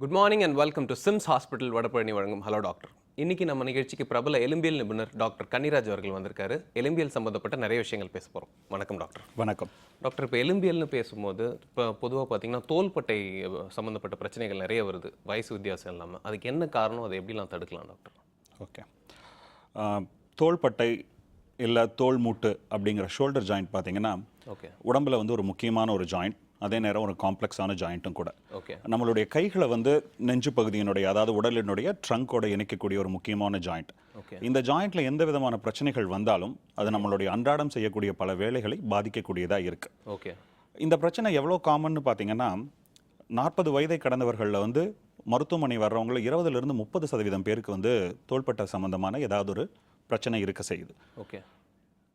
Good morning and welcome to SIMS hospital Vadapalani வழங்கும் hello doctor. இன்னைக்கு நம்ம நிகழ்ச்சிக்கு பிரபல எலும்பியல் நிபுணர் டாக்டர் கன்னிராஜ் அவர்கள் வந்திருக்காரு. எலும்பியல் சம்பந்தப்பட்ட நிறைய விஷயங்கள் பேச போகிறோம். வணக்கம் டாக்டர். வணக்கம் டாக்டர். இப்போ எலும்பியல்னு பேசும்போது இப்போ பொதுவாக பார்த்தீங்கன்னா தோள்பட்டை சம்மந்தப்பட்ட பிரச்சனைகள் நிறைய வருது, வயசு வித்தியாசம் இல்லாமல். அதுக்கு என்ன காரணம், அதை எப்படிலாம் தடுக்கலாம் டாக்டர்? ஓகே, தோள்பட்டை இல்லை தோல் மூட்டு அப்படிங்கிற ஷோல்டர் ஜாயிண்ட் பார்த்தீங்கன்னா ஓகே உடம்புல வந்து ஒரு முக்கியமான ஒரு ஜாயிண்ட், அதே நேரம் ஒரு காம்ப்ளெக்ஸான ஜாயிண்ட்டும் கூட. ஓகே, நம்மளுடைய கைகளை வந்து நெஞ்சு பகுதியினுடைய, அதாவது உடலினுடைய ட்ரங்கோட இணைக்கக்கூடிய ஒரு முக்கியமான ஜாயிண்ட். ஓகே, இந்த ஜாயிண்ட்ல எந்த விதமான பிரச்சனைகள் வந்தாலும் அது நம்மளுடைய அன்றாடம் செய்யக்கூடிய பல வேலைகளை பாதிக்கக்கூடியதாக இருக்கு. ஓகே, இந்த பிரச்சனை எவ்வளோ காமன்னு பார்த்தீங்கன்னா 40 வயதை கடந்தவர்களில் வந்து மருத்துவமனை வர்றவங்கள 20லிருந்து 30% பேருக்கு வந்து தோள்பட்டை சம்பந்தமான ஏதாவது ஒரு பிரச்சனை இருக்க செய்யுது. ஓகே,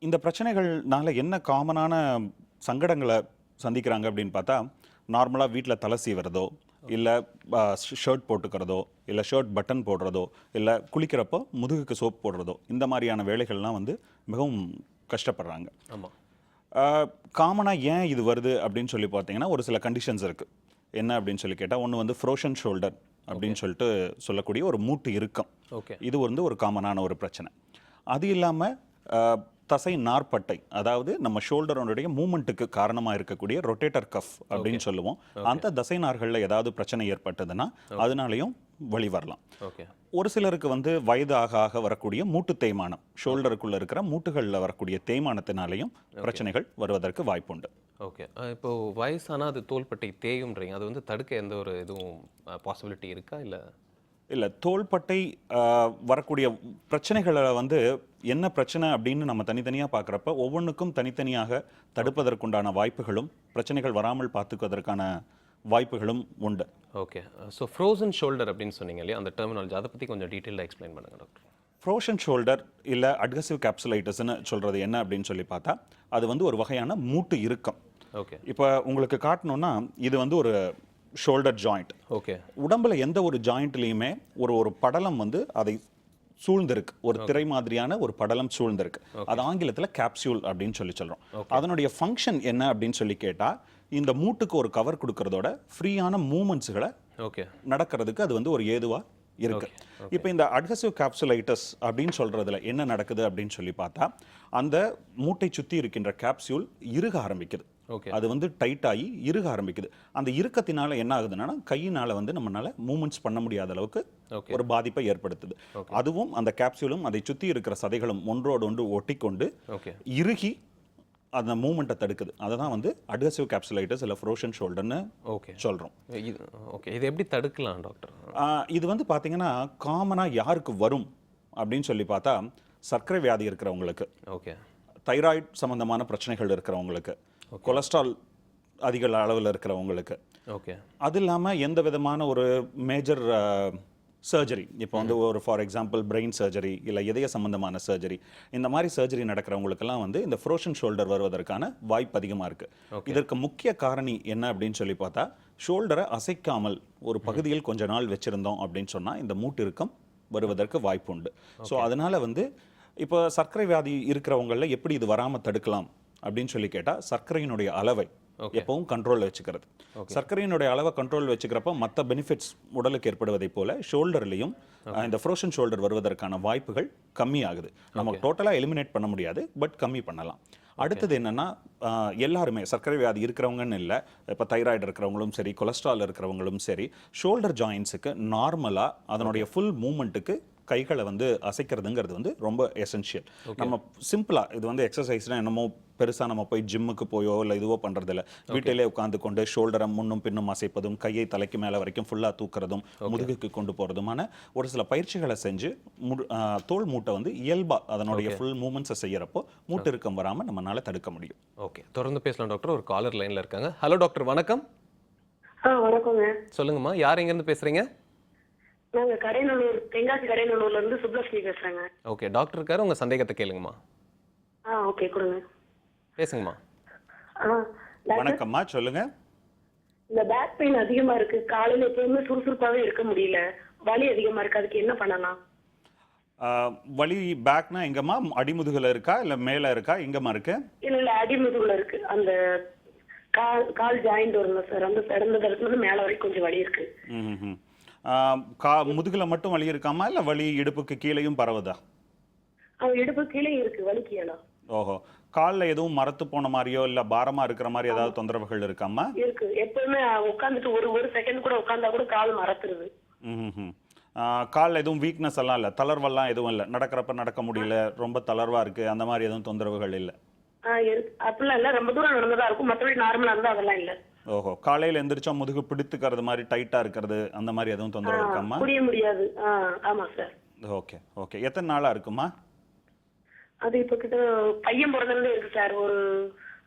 இந்த பிரச்சனைகள்னால என்ன காமனான சங்கடங்களை சந்திக்கிறாங்க அப்படின்னு பார்த்தா, நார்மலாக வீட்டில் தலை சீவுறதோ, இல்லை ஷர்ட் போட்டுக்கிறதோ, இல்லை ஷர்ட் பட்டன் போடுறதோ, இல்லை குளிக்கிறப்போ முதுகுக்கு சோப் போடுறதோ, இந்த மாதிரியான வேலைகள்லாம் வந்து மிகவும் கஷ்டப்படுறாங்க. ஆமாம். காமனாக ஏன் இது வருது அப்படின்னு சொல்லி பார்த்தீங்கன்னா ஒரு சில கண்டிஷன்ஸ் இருக்குது. என்ன அப்படின்னு சொல்லி கேட்டால், ஒன்று வந்து ஃப்ரோஷன் ஷோல்டர் அப்படின்னு சொல்லிட்டு சொல்லக்கூடிய ஒரு மூட்டு இறுக்கம். ஓகே, இது வந்து ஒரு காமனான ஒரு பிரச்சனை. அது இல்லாமல் தசை நார்பட்டை, அதாவது நம்ம ஷோல்டருடைய மூமெண்ட்டுக்கு காரணமாக இருக்கக்கூடிய ரொட்டேட்டர் கஃப் அப்படின்னு சொல்லுவோம். அந்த தசை நார்களில் ஏதாவது பிரச்சனை ஏற்பட்டதுன்னா அதனாலையும் வலி வரலாம். ஓகே, ஒரு சிலருக்கு வந்து வயது ஆக ஆக வரக்கூடிய மூட்டு தேய்மானம், ஷோல்டருக்குள்ள இருக்கிற மூட்டுகளில் வரக்கூடிய தேய்மானத்தினாலையும் பிரச்சனைகள் வருவதற்கு வாய்ப்புண்டு. ஓகே. இப்போ வயசானா அது தோள்பட்டை தேயும்ன்றீங்க, அது வந்து தடுக்க எந்த ஒரு இதுவும் பாசிபிலிட்டி இருக்கா? இல்லை, தோள்பட்டை வரக்கூடிய பிரச்சனைகளை வந்து என்ன பிரச்சனை அப்படின்னு நம்ம தனித்தனியாக பார்க்குறப்ப ஒவ்வொன்றுக்கும் தனித்தனியாக தடுப்பதற்குண்டான வாய்ப்புகளும் பிரச்சனைகள் வராமல் பார்த்துக்குவதற்கான வாய்ப்புகளும் உண்டு. ஓகே. ஸோ ஃப்ரோசன் ஷோல்டர் அப்படின்னு சொன்னீங்க இல்லையா, அந்த டெர்மினாலஜி அதை பற்றி கொஞ்சம் டீட்டெயிலாக எக்ஸ்பிளைன் பண்ணுங்கள் டாக்டர். ஃப்ரோஷன் ஷோல்டர் இல்லை அட்ஹசிவ் கேப்சுலைட்டிஸ்ன்னு சொல்கிறது என்ன அப்படின்னு சொல்லி பார்த்தா, அது வந்து ஒரு வகையான மூட்டு இறுக்கம். ஓகே. இப்போ உங்களுக்கு காட்டணும்னா இது வந்து ஒரு ஷோல்டர் ஜாயிண்ட். ஓகே. உடம்புல எந்த ஒரு ஜாயிண்ட்லையுமே ஒரு படலம் வந்து அதை சூழ்ந்திருக்கு, ஒரு திரை மாதிரியான ஒரு படலம் சூழ்ந்திருக்கு. அது ஆங்கிலத்தில் கேப்சியூல் அப்படின்னு சொல்கிறோம். அதனுடைய ஃபங்க்ஷன் என்ன அப்படின்னு சொல்லி கேட்டால், இந்த மூட்டுக்கு ஒரு கவர் கொடுக்கறதோட ஃப்ரீயான மூமெண்ட்ஸுகளை நடக்கிறதுக்கு அது வந்து ஒரு ஏதுவாக இருக்கு. இப்போ இந்த அட்ஹசிவ் கேப்சுலைட்டிஸ் அப்படின்னு சொல்றதுல என்ன நடக்குது அப்படின்னு சொல்லி பார்த்தா, அந்த மூட்டை சுற்றி இருக்கின்ற கேப்சியூல் இறுக ஆரம்பிக்குது. அது வந்து டைட் ஆகி இறுக ஆரம்பிக்குது. அந்த இறுக்கத்தினால என்ன ஆகுதுன்னா, கையினால வந்து நம்மளால மூவ்மெண்ட்ஸ் பண்ண முடியாத அளவுக்கு ஒரு பாதிப்பை ஏற்படுத்துது. அதுவும் அந்த கேப்சியூலும் அதை சுற்றி இருக்கிற சதைகளும் ஒன்றோடு ஒன்று ஒட்டிக்கொண்டு இறுகி அந்த மூவ்மெண்ட்டை தடுக்குது. அதை தான் வந்து அட்ஹசிவ் கேப்சுலைட்டிஸ் இல்லை ஃப்ரோஷன் ஷோல்டர்னு சொல்கிறோம். ஓகே, இது எப்படி தடுக்கலாம் டாக்டர்? இது வந்து பார்த்தீங்கன்னா காமனாக யாருக்கு வரும் அப்படின்னு சொல்லி பார்த்தா, சர்க்கரை வியாதி இருக்கிறவங்களுக்கு, ஓகே, தைராய்டு சம்பந்தமான பிரச்சனைகள் இருக்கிறவங்களுக்கு, கொலஸ்ட்ரால் அதிக அளவில் இருக்கிறவங்களுக்கு, ஓகே, அது இல்லாமல் எந்த விதமான ஒரு மேஜர் சர்ஜரி, இப்போ வந்து ஒரு ஃபார் எக்ஸாம்பிள் பிரெயின் சர்ஜரி இல்லை இதய சம்பந்தமான சர்ஜரி, இந்த மாதிரி சர்ஜரி நடக்கிறவங்களுக்கெல்லாம் வந்து இந்த ஃப்ரோஷன் ஷோல்டர் வருவதற்கான வாய்ப்பு அதிகமாக இருக்குது. இதற்கு முக்கிய காரணி என்ன அப்படின்னு சொல்லி பார்த்தா, ஷோல்டரை அசைக்காமல் ஒரு பகுதியில் கொஞ்ச நாள் வச்சுருந்தோம் அப்படின்னு சொன்னால் இந்த மூட்டு இறுக்கம் வருவதற்கு வாய்ப்பு உண்டு. ஸோ அதனால் வந்து இப்போ சர்க்கரை வியாதி இருக்கிறவங்களில் எப்படி இது வராமல் தடுக்கலாம் அப்படின்னு சொல்லி கேட்டால், சர்க்கரையினுடைய அளவை எப்பவும் கண்ட்ரோலில் வச்சுக்கிறது. சர்க்கரையினுடைய அளவை கண்ட்ரோல் வச்சுக்கிறப்ப மற்ற பெனிஃபிட்ஸ் உடலுக்கு ஏற்படுவதை போல ஷோல்டர்லையும் இந்த ஃப்ரோஷன் ஷோல்டர் வருவதற்கான வாய்ப்புகள் கம்மியாகுது. நம்ம டோட்டலாக எலிமினேட் பண்ண முடியாது, பட் கம்மி பண்ணலாம். அடுத்தது என்னன்னா, எல்லாருமே சர்க்கரை வியாதி இருக்கிறவங்கன்னு இல்லை, இப்போ தைராய்டு இருக்கிறவங்களும் சரி, கொலஸ்ட்ரால் இருக்கிறவங்களும் சரி, ஷோல்டர் ஜாயின்ஸுக்கு நார்மலாக அதனுடைய ஃபுல் மூமெண்ட்டுக்கு கைகளை வந்து அசைக்கிறதுங்கிறது வந்து ரொம்ப எசென்ஷியல். நம்ம சிம்பிளாக இது வந்து எக்ஸசைஸ்னால் என்னமோ பெருசாக நம்ம போய் ஜிம்முக்கு போயோ இல்லை இதுவோ பண்ணுறதில்ல, வீட்டிலே உட்காந்து கொண்டு ஷோல்டரை முன்னும் பின்னும் அசைப்பதும், கையை தலைக்கு மேலே வரைக்கும் ஃபுல்லாக தூக்குறதும், முதுகுக்கு கொண்டு போகிறதுமான ஒரு சில பயிற்சிகளை செஞ்சு தோல் மூட்டை வந்து இயல்பாக அதனுடைய ஃபுல் மூமெண்ட்ஸை செய்யறப்போ மூட்டு இறுக்கம் வராமல் நம்மளால தடுக்க முடியும். ஓகே, தொடர்ந்து பேசலாம் டாக்டர். ஒரு காலர் லைனில் இருக்காங்க. ஹலோ டாக்டர், வணக்கம். வணக்கங்க. சொல்லுங்கம்மா, யார் எங்கேருந்து பேசுகிறீங்க? நாங்க கடைநல்லூர், தென்காசி கடைநல்லூர்ல இருந்து சுப்லட்சுமி பேசுறேங்க. ஓகே, டாக்டர் இருக்காரு, உங்க சந்தேகத்தை கேளுங்கம்மா. ஓகே, கொடுங்க. பேசுங்கம்மா. வணக்கம்மா, சொல்லுங்க. இந்த பேக் பெயின் அதிகமா இருக்கு, காலையில எப்பவுமே சுறுசுறுப்பாவே இருக்க முடியல, வலி அதிகமா இருக்கு, அதுக்கு என்ன பண்ணலாம்? வலி பேக்னா எங்கம்மா, அடிமுதுகுல இருக்கா இல்ல மேல இருக்கா, எங்கம்மா இருக்கு? இல்ல அடிமுதுகுல இருக்கு, அந்த கால் ஜாயிண்ட் வருங்க சார், அந்த இடத்துல மேல வரைக்கும் கொஞ்சம் வலி இருக்கு. முதுகுல மட்டும் வலி இருக்காமா இல்லை வலி இடுப்புக்கு கீழேயும் பரவுதா? அவன் இடுப்பு கீழே இருக்கு, வலிக்கல. ஓஹோ. காலில் எதுவும் மரத்து போன மாதிரியோ இல்லை பாரமாக இருக்கிற மாதிரி ஏதாவது தொந்தரவுகள் இருக்காமா? இருக்கு. எப்பவுமே உட்காந்துட்டு ஒரு செகண்ட் கூட உட்கார்ந்தா கூட கால் மறத்துருது. ம். காலில் எதுவும் வீக்னஸ் எல்லாம் இல்லை, தளர்வெல்லாம் எதுவும் இல்லை, நடக்கிறப்ப நடக்க முடியல, ரொம்ப தளர்வாக இருக்குது, அந்த மாதிரி எதுவும் தொந்தரவுகள் இல்லை? அப்படிலாம் இல்ல, ரொம்ப தூரம் நடந்ததா இருக்கும், மற்றபடி நார்மலா இருந்தா அதெல்லாம் இல்ல. ஓஹோ. காலையில் எந்திரிச்சா முதுகு பிடித்துக்கிறது மாதிரி டைட்டாக இருக்கிறது அந்த மாதிரி எதுவும் தொந்தரவு இருக்காமா? புரிய முடியாது. ஆமா சார். Okay okay. எத்தனை நாளாக இருக்குமா? அது இப்ப கிட்ட பையன் பிறந்ததுல இருக்கு சார். ஒரு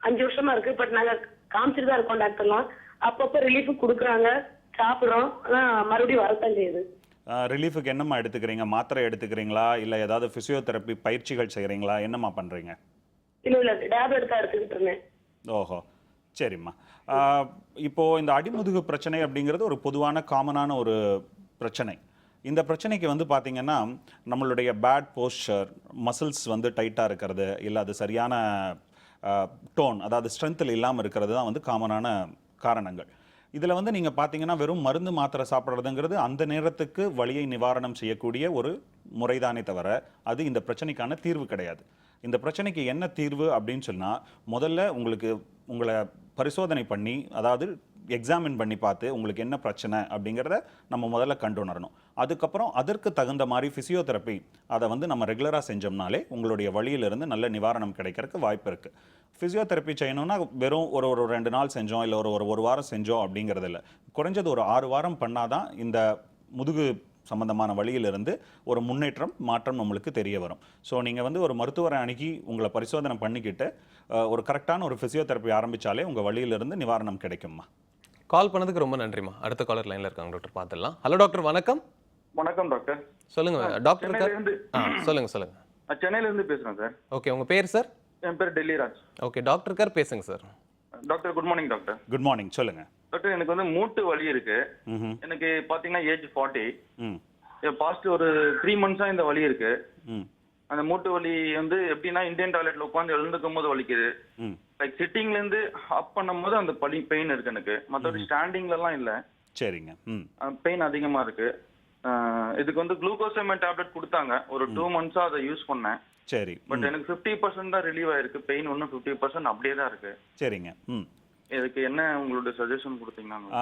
5 வருஷமா இருக்கு. பட் நாங்க காமிச்சிட்டு தான் இருக்கோம் டாக்டர்லாம். அப்பப்போ ரிலீஃப் கொடுக்குறாங்க, சாப்பிடுறோம். ஆனா மறுபடியும் வரத்தான் செய்யுது. ரிலீஃபுக்கு என்னம்மா எடுத்துக்கிறீங்க? மாத்திரை எடுத்துக்கிறீங்களா இல்லை ஏதாவது ஃபிசியோதெரப்பி பயிற்சிகள் செய்கிறீங்களா? என்னம்மா பண்ணுறீங்க? இல்ல டேப்லெட் தான் எடுத்துக்கிட்டு இருந்தேன். ஓஹோ, சரிம்மா. இப்போது இந்த அடிமுதுகு பிரச்சனை அப்படிங்கிறது ஒரு பொதுவான காமனான ஒரு பிரச்சனை. இந்த பிரச்சனைக்கு வந்து பார்த்திங்கன்னா நம்மளுடைய பேட் போஸ்டர், மசில்ஸ் வந்து டைட்டாக இருக்கிறது, இல்லை அது சரியான டோன், அதாவது ஸ்ட்ரென்த்தில் இல்லாமல் இருக்கிறது தான் வந்து காமனான காரணங்கள். இதில் வந்து நீங்கள் பார்த்தீங்கன்னா வெறும் மருந்து மாத்திரை சாப்பிட்றதுங்கிறது அந்த நேரத்துக்கு வலியை நிவாரணம் செய்யக்கூடிய ஒரு முறைதானே தவிர அது இந்த பிரச்சனைக்கான தீர்வு கிடையாது. இந்த பிரச்சனைக்கு என்ன தீர்வு அப்படின்னு சொன்னால், முதல்ல உங்களை பரிசோதனை பண்ணி, அதாவது எக்ஸாமின் பண்ணி பார்த்து உங்களுக்கு என்ன பிரச்சனை அப்படிங்கிறத நம்ம முதல்ல கண்டுணரணும். அதுக்கப்புறம் அதற்கு தகுந்த மாதிரி ஃபிசியோதெரப்பி அதை வந்து நம்ம ரெகுலராக செஞ்சோம்னாலே உங்களுடைய வலியிலிருந்து நல்ல நிவாரணம் கிடைக்கிறதுக்கு வாய்ப்பு இருக்குது. ஃபிசியோதெரப்பி செய்யணும்னா வெறும் ஒரு 2 நாள் செஞ்சோம் இல்லை ஒரு வாரம் செஞ்சோம் அப்படிங்கிறது இல்லை. குறைஞ்சது ஒரு 6 வாரம் பண்ணாதான் இந்த முதுகு சம்பந்தமான வழியிலிருந்து ஒரு மாற்றம் நம்மளுக்கு தெரிய வரும். ஸோ நீங்கள் வந்து ஒரு மருத்துவரை அணுகி உங்களை பரிசோதனை பண்ணிக்கிட்டு ஒரு கரெக்டான ஒரு ஃபிசியோதெரப்பி ஆரம்பித்தாலே உங்கள் வழியிலிருந்து நிவாரணம் கிடைக்கும்மா. கால் பண்ணதுக்கு ரொம்ப நன்றிம்மா. அடுத்த காலர் லைனில் இருக்காங்க டாக்டர், பார்த்துடலாம். ஹலோ டாக்டர், வணக்கம். வணக்கம் டாக்டர். சொல்லுங்க டாக்டர். சொல்லுங்க. சென்னையில இருந்து பேசுறேன் சார். ஓகே, உங்க பேர் சார்? என் பேர் டெல்லிராஜ். ஓகே டாக்டர் கார் பேசுங்க sir. Doctor good morning doctor. Good morning, சொல்லுங்க டாக்டர். எனக்கு வந்து மூட்டு வலி இருக்கு. எனக்கு பாத்தீங்கன்னா ஏஜ் 40. பாஸ்ட் ஒரு 3 மந்த்ஸா இந்த வலி இருக்கு. அந்த மூட்டு வலி வந்து எப்படின்னா இந்தியன் டாய்லெட்ல உட்காந்து எழுந்துக்கும் போது வலிக்குது. லைக் சிட்டிங்ல இருந்து அப் பண்ணும் போது அந்த பெயின் இருக்கு எனக்கு. மற்றபடி ஸ்டாண்டிங்ல எல்லாம் இல்ல. சரிங்க. பெயின் அதிகமா இருக்கு. இதுக்கு வந்து குளுக்கோசமைன் டேப்லெட் கொடுத்தாங்க. ஒரு 2 மந்த்ஸா அதை யூஸ் பண்ணேன். சரி. பட் எனக்கு 50% தான் ரிலீவ் ஆயிருக்கு. பெயின் ஒன்னும் 50% அப்படியே தான் இருக்கு. சரிங்க. இதுக்கு என்ன உங்களுடைய சஜஷன் கொடுத்தீங்கன்னா?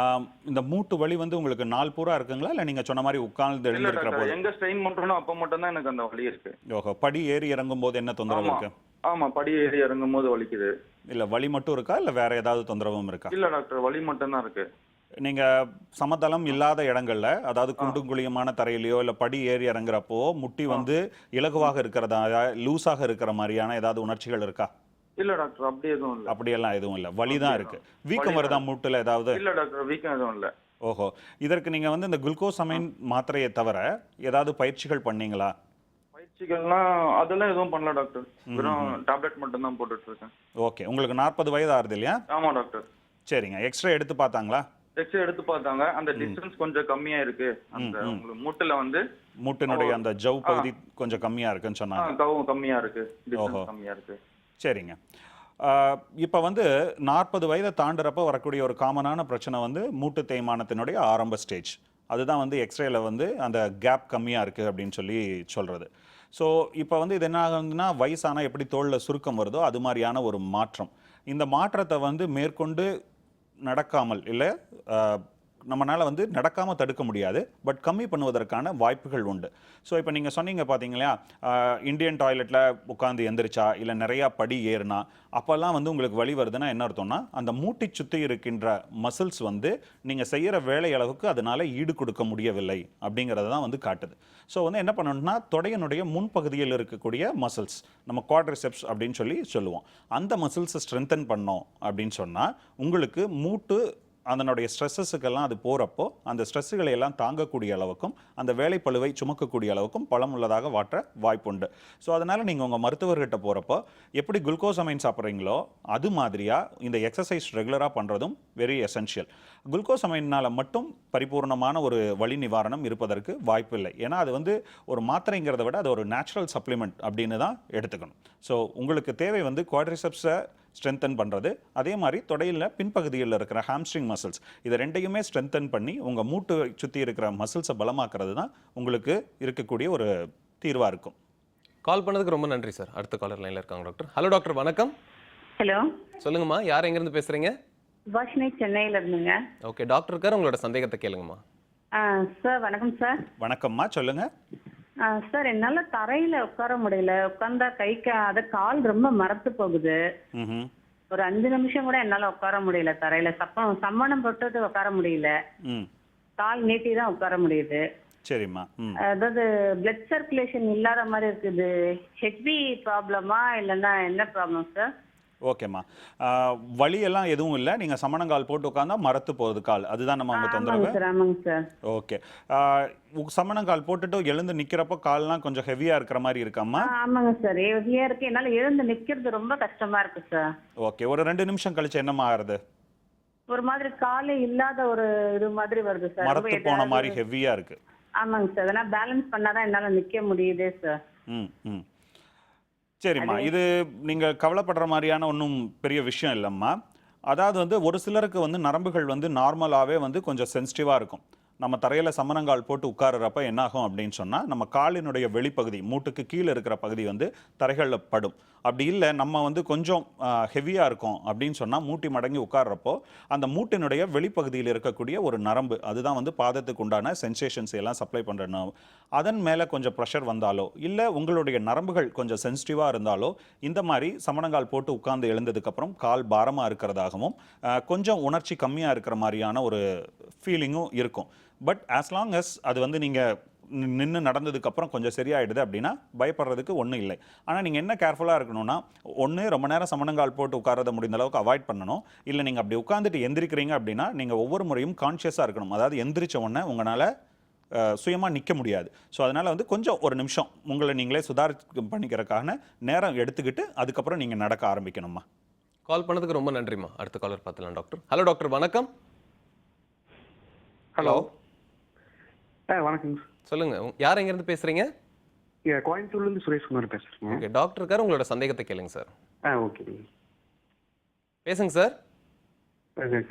இந்த மூட்டு வலி வந்து உங்களுக்கு நாள் பூரா இருக்குங்களா இல்லை நீங்க சொன்ன மாதிரி உட்கார்ந்து எழுந்திருக்கிற போது? எங்க ஸ்ட்ரெயின் பண்றனோ அப்ப மட்டும் தான் எனக்கு அந்த வலி இருக்கு. ஓஹோ. படி ஏறி இறங்கும் போது என்ன தொந்தரவு இருக்கு? ஆமா, படி ஏறி இறங்கும் போது வலிக்குது. இல்ல வலி மட்டும் இருக்கா இல்ல வேற ஏதாவது தொந்தரவும் இருக்கா? இல்ல டாக்டர், வலி மட்டும் தான் இருக்கு. நீங்க சமதளம் இல்லாத இடங்கள்ல, அதாவது குண்டும் குழியுமான தரையிலையோ இல்ல படி ஏறி இறங்குறப்போ முட்டி வந்து இலகுவாக இருக்கிறதா, லூஸாக இருக்கிற மாதிரியான ஏதாவது உணர்ச்சிகள் இருக்கா? இல்ல டாக்டர், அப்படி எதுவும் இல்ல. அப்படியெல்லாம் எதுவும் இல்ல, வலி தான் இருக்கு. வீக்கம் வருதா மூட்டுல ஏதாவது? இல்ல டாக்டர், வீக்கம் எதுவும் இல்ல. ஓஹோ. இதற்கு நீங்க வந்து இந்த குளுக்கோசமைன் மாத்திரையை தவிர ஏதாவது பயிற்சிகள் பண்ணீங்களா? பயிற்சிகள்லாம் அதெல்லாம் எதுவும் பண்ணல டாக்டர். வெறும் டேப்லெட் மட்டும் தான் போட்டுட்டு இருக்கேன். ஓகே. உங்களுக்கு 40 வயது ஆகுது இல்லையா? ஆமா டாக்டர். சரிங்க. எக்ஸ்ரே எடுத்து பார்த்தாங்களா? எக்ஸ்ரே எடுத்து பார்த்தாங்க. அந்த டிஸ்டன்ஸ் கொஞ்சம் கம்மியா இருக்கு. அந்த உங்களுக்கு மூட்டுல வந்து மூட்டினுடைய அந்த ஜவ் பகுதி கொஞ்சம் கம்மியா இருக்குன்னு சொன்னாங்க. கம்மியா இருக்கு. டிஸ்டன்ஸ் கம்மியா இருக்கு. சரிங்க. இப்போ வந்து 40 வயதை தாண்டுறப்ப வரக்கூடிய ஒரு காமனான பிரச்சனை வந்து மூட்டு தேய்மானத்தினுடைய ஆரம்ப ஸ்டேஜ். அதுதான் வந்து எக்ஸ்ரேல வந்து அந்த கேப் கம்மியாக இருக்குது அப்படின்னு சொல்லி சொல்கிறது. ஸோ இப்போ வந்து இது என்ன ஆகுதுன்னா, வயசானால் எப்படி தோளில் சுருக்கம் வருதோ அது மாதிரியான ஒரு மாற்றம். இந்த மாற்றத்தை வந்து மேற்கொண்டு நடக்காமல் இல்லை, நம்மளால் வந்து நடக்காமல் தடுக்க முடியாது, பட் கம்மி பண்ணுவதற்கான வாய்ப்புகள் உண்டு. ஸோ இப்போ நீங்கள் சொன்னீங்க பார்த்தீங்களா, இந்தியன் டாய்லெட்டில் உட்காந்து எந்திரிச்சா இல்லை நிறையா படி ஏறுனா அப்போல்லாம் வந்து உங்களுக்கு வலி வருதுன்னா என்ன அர்த்தம்னா, அந்த மூட்டை சுற்றி இருக்கின்ற மசில்ஸ் வந்து நீங்கள் செய்கிற வேலை அளவுக்கு அதனால் ஈடு கொடுக்க முடியவில்லை அப்படிங்கிறத தான் வந்து காட்டுது. ஸோ வந்து என்ன பண்ணணும்னா, தொடையினுடைய முன்பகுதியில் இருக்கக்கூடிய மசில்ஸ், நம்ம குவாட்ரிசெப்ஸ் அப்படின்னு சொல்லுவோம், அந்த மசில்ஸை ஸ்ட்ரென்தன் பண்ணோம் அப்படின்னு சொன்னால் உங்களுக்கு மூட்டு அதனுடைய ஸ்ட்ரெஸ்ஸஸுக்கெல்லாம் அது போகிறப்போ அந்த ஸ்ட்ரெஸ்ஸுகளை எல்லாம் தாங்கக்கூடிய அளவுக்கும் அந்த வேலைப்பளுவை சுமக்கக்கூடிய அளவுக்கும் பலம் உள்ளதாக மாற்ற வாய்ப்புண்டு. ஸோ அதனால் நீங்கள் உங்கள் மருத்துவர்கிட்ட போகிறப்போ எப்படி குளுக்கோசமைன் சாப்பிட்றீங்களோ அது மாதிரியாக இந்த எக்ஸசைஸ் ரெகுலராக பண்ணுறதும் வெரி எசென்ஷியல். குளுக்கோசமைனால் மட்டும் பரிபூர்ணமான ஒரு வலி நிவாரணம் இருப்பதற்கு வாய்ப்பு இல்லை. ஏன்னா அது வந்து ஒரு மாத்திரைங்கிறத விட அது ஒரு நேச்சுரல் சப்ளிமெண்ட் அப்படின்னு தான் எடுத்துக்கணும். ஸோ உங்களுக்கு தேவை வந்து குவாட்ரிசெப்ஸை ஸ்ட்ரென்தன் பண்ணுறது. அதே மாதிரி தொடையில் பின்பகுதியில் இருக்கிற ஹாம்ஸ்ட்ரிங் மசில்ஸ் இது ரெண்டையுமே ஸ்ட்ரென்தன் பண்ணி உங்கள் மூட்டு சுற்றி இருக்கிற மசில்ஸை பலமாக்குறது தான் உங்களுக்கு இருக்கக்கூடிய ஒரு தீர்வாக இருக்கும். கால் பண்ணதுக்கு ரொம்ப நன்றி சார். அடுத்த காலர் லைனில் இருக்காங்க டாக்டர். ஹலோ டாக்டர், வணக்கம். ஹலோ, சொல்லுங்கம்மா, யார் எங்கேருந்து பேசுகிறீங்க? வாஷினி, சென்னையில இருந்துங்க. ஓகே டாக்டர் இருக்கார், உங்களோட சந்தேகத்தை கேளுங்கம்மா. சார் வணக்கம் சார். வணக்கம்மா, சொல்லுங்கள். சார் என்னால தரையில உட்கார முடியல. உட்கார்ந்தா அது கால் ரொம்ப மரத்து போகுது. ம் ஒரு 5 நிமிஷம் கூட என்னால உட்கார முடியல தரையில. சம்மணம் போட்டுட்டு உட்கார முடியல. ம் கால் நீட்டி தான் உட்கார முடியுது. சரிம்மா. ம் அதாவது பிளட் சர்க்குலேஷன் இல்லாத மாதிரி இருக்குது. ஹெச்பி ப்ராப்ளமா இல்லைன்னா என்ன ப்ராப்ளம் சார்? ஓகேம்மா, வலியெல்லாம் எதுவும் இல்லை. நீங்கள் சமணங்கால் போட்டு உட்காந்தா மரத்து போகுது கால், அதுதான் நம்ம உங்கள் தொந்தரவு. ஆமாங்க சார். ஓகே, சமணங்கால் போட்டுட்டு எழுந்து நிற்கிறப்போ கால்லாம் கொஞ்சம் ஹெவியாக இருக்கிற மாதிரி இருக்காம்மா? ஆமாங்க சார், ஹெவியா இருக்கு. என்னால எழுந்து நிக்கிறது ரொம்ப கஷ்டமா இருக்கு சார். ஓகே, ஒரு 2 நிமிஷம் கழிச்சு என்னம்மா ஆகுது? ஒரு மாதிரி காலே இல்லாத ஒரு இது மாதிரி வருது சார். மரத்து போன மாதிரி ஹெவியாக இருக்கு. ஆமாங்க சார், அதெல்லாம் பேலன்ஸ் பண்ணாதான் என்னால நிக்க முடியுதே சார். ம் ம் சரிம்மா, இது நீங்கள் கவலைப்படுற மாதிரியான ஒன்றும் பெரிய விஷயம் இல்லைம்மா. அதாவது ஒரு சிலருக்கு நரம்புகள் நார்மலாகவே கொஞ்சம் சென்சிட்டிவாக இருக்கும். நம்ம தரையில் சமணங்கால் போட்டு உட்காருறப்ப என்னாகும் அப்படின்னு சொன்னால், நம்ம காலினுடைய வெளிப்பகுதி மூட்டுக்கு கீழே இருக்கிற பகுதி தரைகளில் படும். அப்படி இல்லை நம்ம கொஞ்சம் ஹெவியாக இருக்கும் அப்படின்னு சொன்னால், மூட்டி மடங்கி உட்கார்றப்போ அந்த மூட்டினுடைய வெளிப்பகுதியில் இருக்கக்கூடிய ஒரு நரம்பு, அதுதான் பாதத்துக்கு உண்டான சென்சேஷன்ஸ் எல்லாம் சப்ளை பண்ணுற நர்வ், அதன் மேலே கொஞ்சம் ப்ரெஷர் வந்தாலோ இல்லை உங்களுடைய நரம்புகள் கொஞ்சம் சென்சிட்டிவாக இருந்தாலோ இந்த மாதிரி சமணங்கால் போட்டு உட்கார்ந்து எழுந்ததுக்கப்புறம் கால் பாரமாக இருக்கிறதாகவும் கொஞ்சம் உணர்ச்சி கம்மியாக இருக்கிற மாதிரியான ஒரு ஃபீலிங்கும் இருக்கும். பட் ஆஸ் லாங் அஸ் அது நீங்கள் நின்று நடந்ததுக்கப்புறம் கொஞ்சம் சரியாயிடுது அப்படின்னா பயப்படுறதுக்கு ஒன்றும் இல்லை. ஆனால் நீங்கள் என்ன கேர்ஃபுல்லாக இருக்கணும்னா, ஒன்று ரொம்ப நேரம் சமணங்கால் போட்டு உட்காரத முடிந்த அளவுக்கு அவாய்ட் பண்ணணும். இல்லை நீங்கள் அப்படி உட்காந்துட்டு எந்திரிக்கிறீங்க அப்படின்னா நீங்கள் ஒவ்வொரு முறையும் கான்ஷியஸாக இருக்கணும். அதாவது எந்திரிச்ச உடனே உங்களால் சுயமாக நிற்க முடியாது. ஸோ அதனால் கொஞ்சம் ஒரு நிமிஷம் உங்களை நீங்களே பண்ணிக்கிறதுக்கான நேரம் எடுத்துக்கிட்டு அதுக்கப்புறம் நீங்கள் நடக்க ஆரம்பிக்கணும்மா. கால் பண்ணதுக்கு ரொம்ப நன்றிம்மா. அடுத்த காலர் பார்த்துலாம் டாக்டர். ஹலோ டாக்டர், வணக்கம். ஹலோ. வணக்கம் சார். சொல்லுங்க, யார் எங்கேருந்து பேசுறீங்க? கோயம்புத்தூர்லேருந்து சுரேஷ்குமார் பேசுகிறேன். ஓகே டாக்டர் இருக்கார், உங்களோட சந்தேகத்தை கேளுங்க சார். ஓகே பேசுங்க சார்.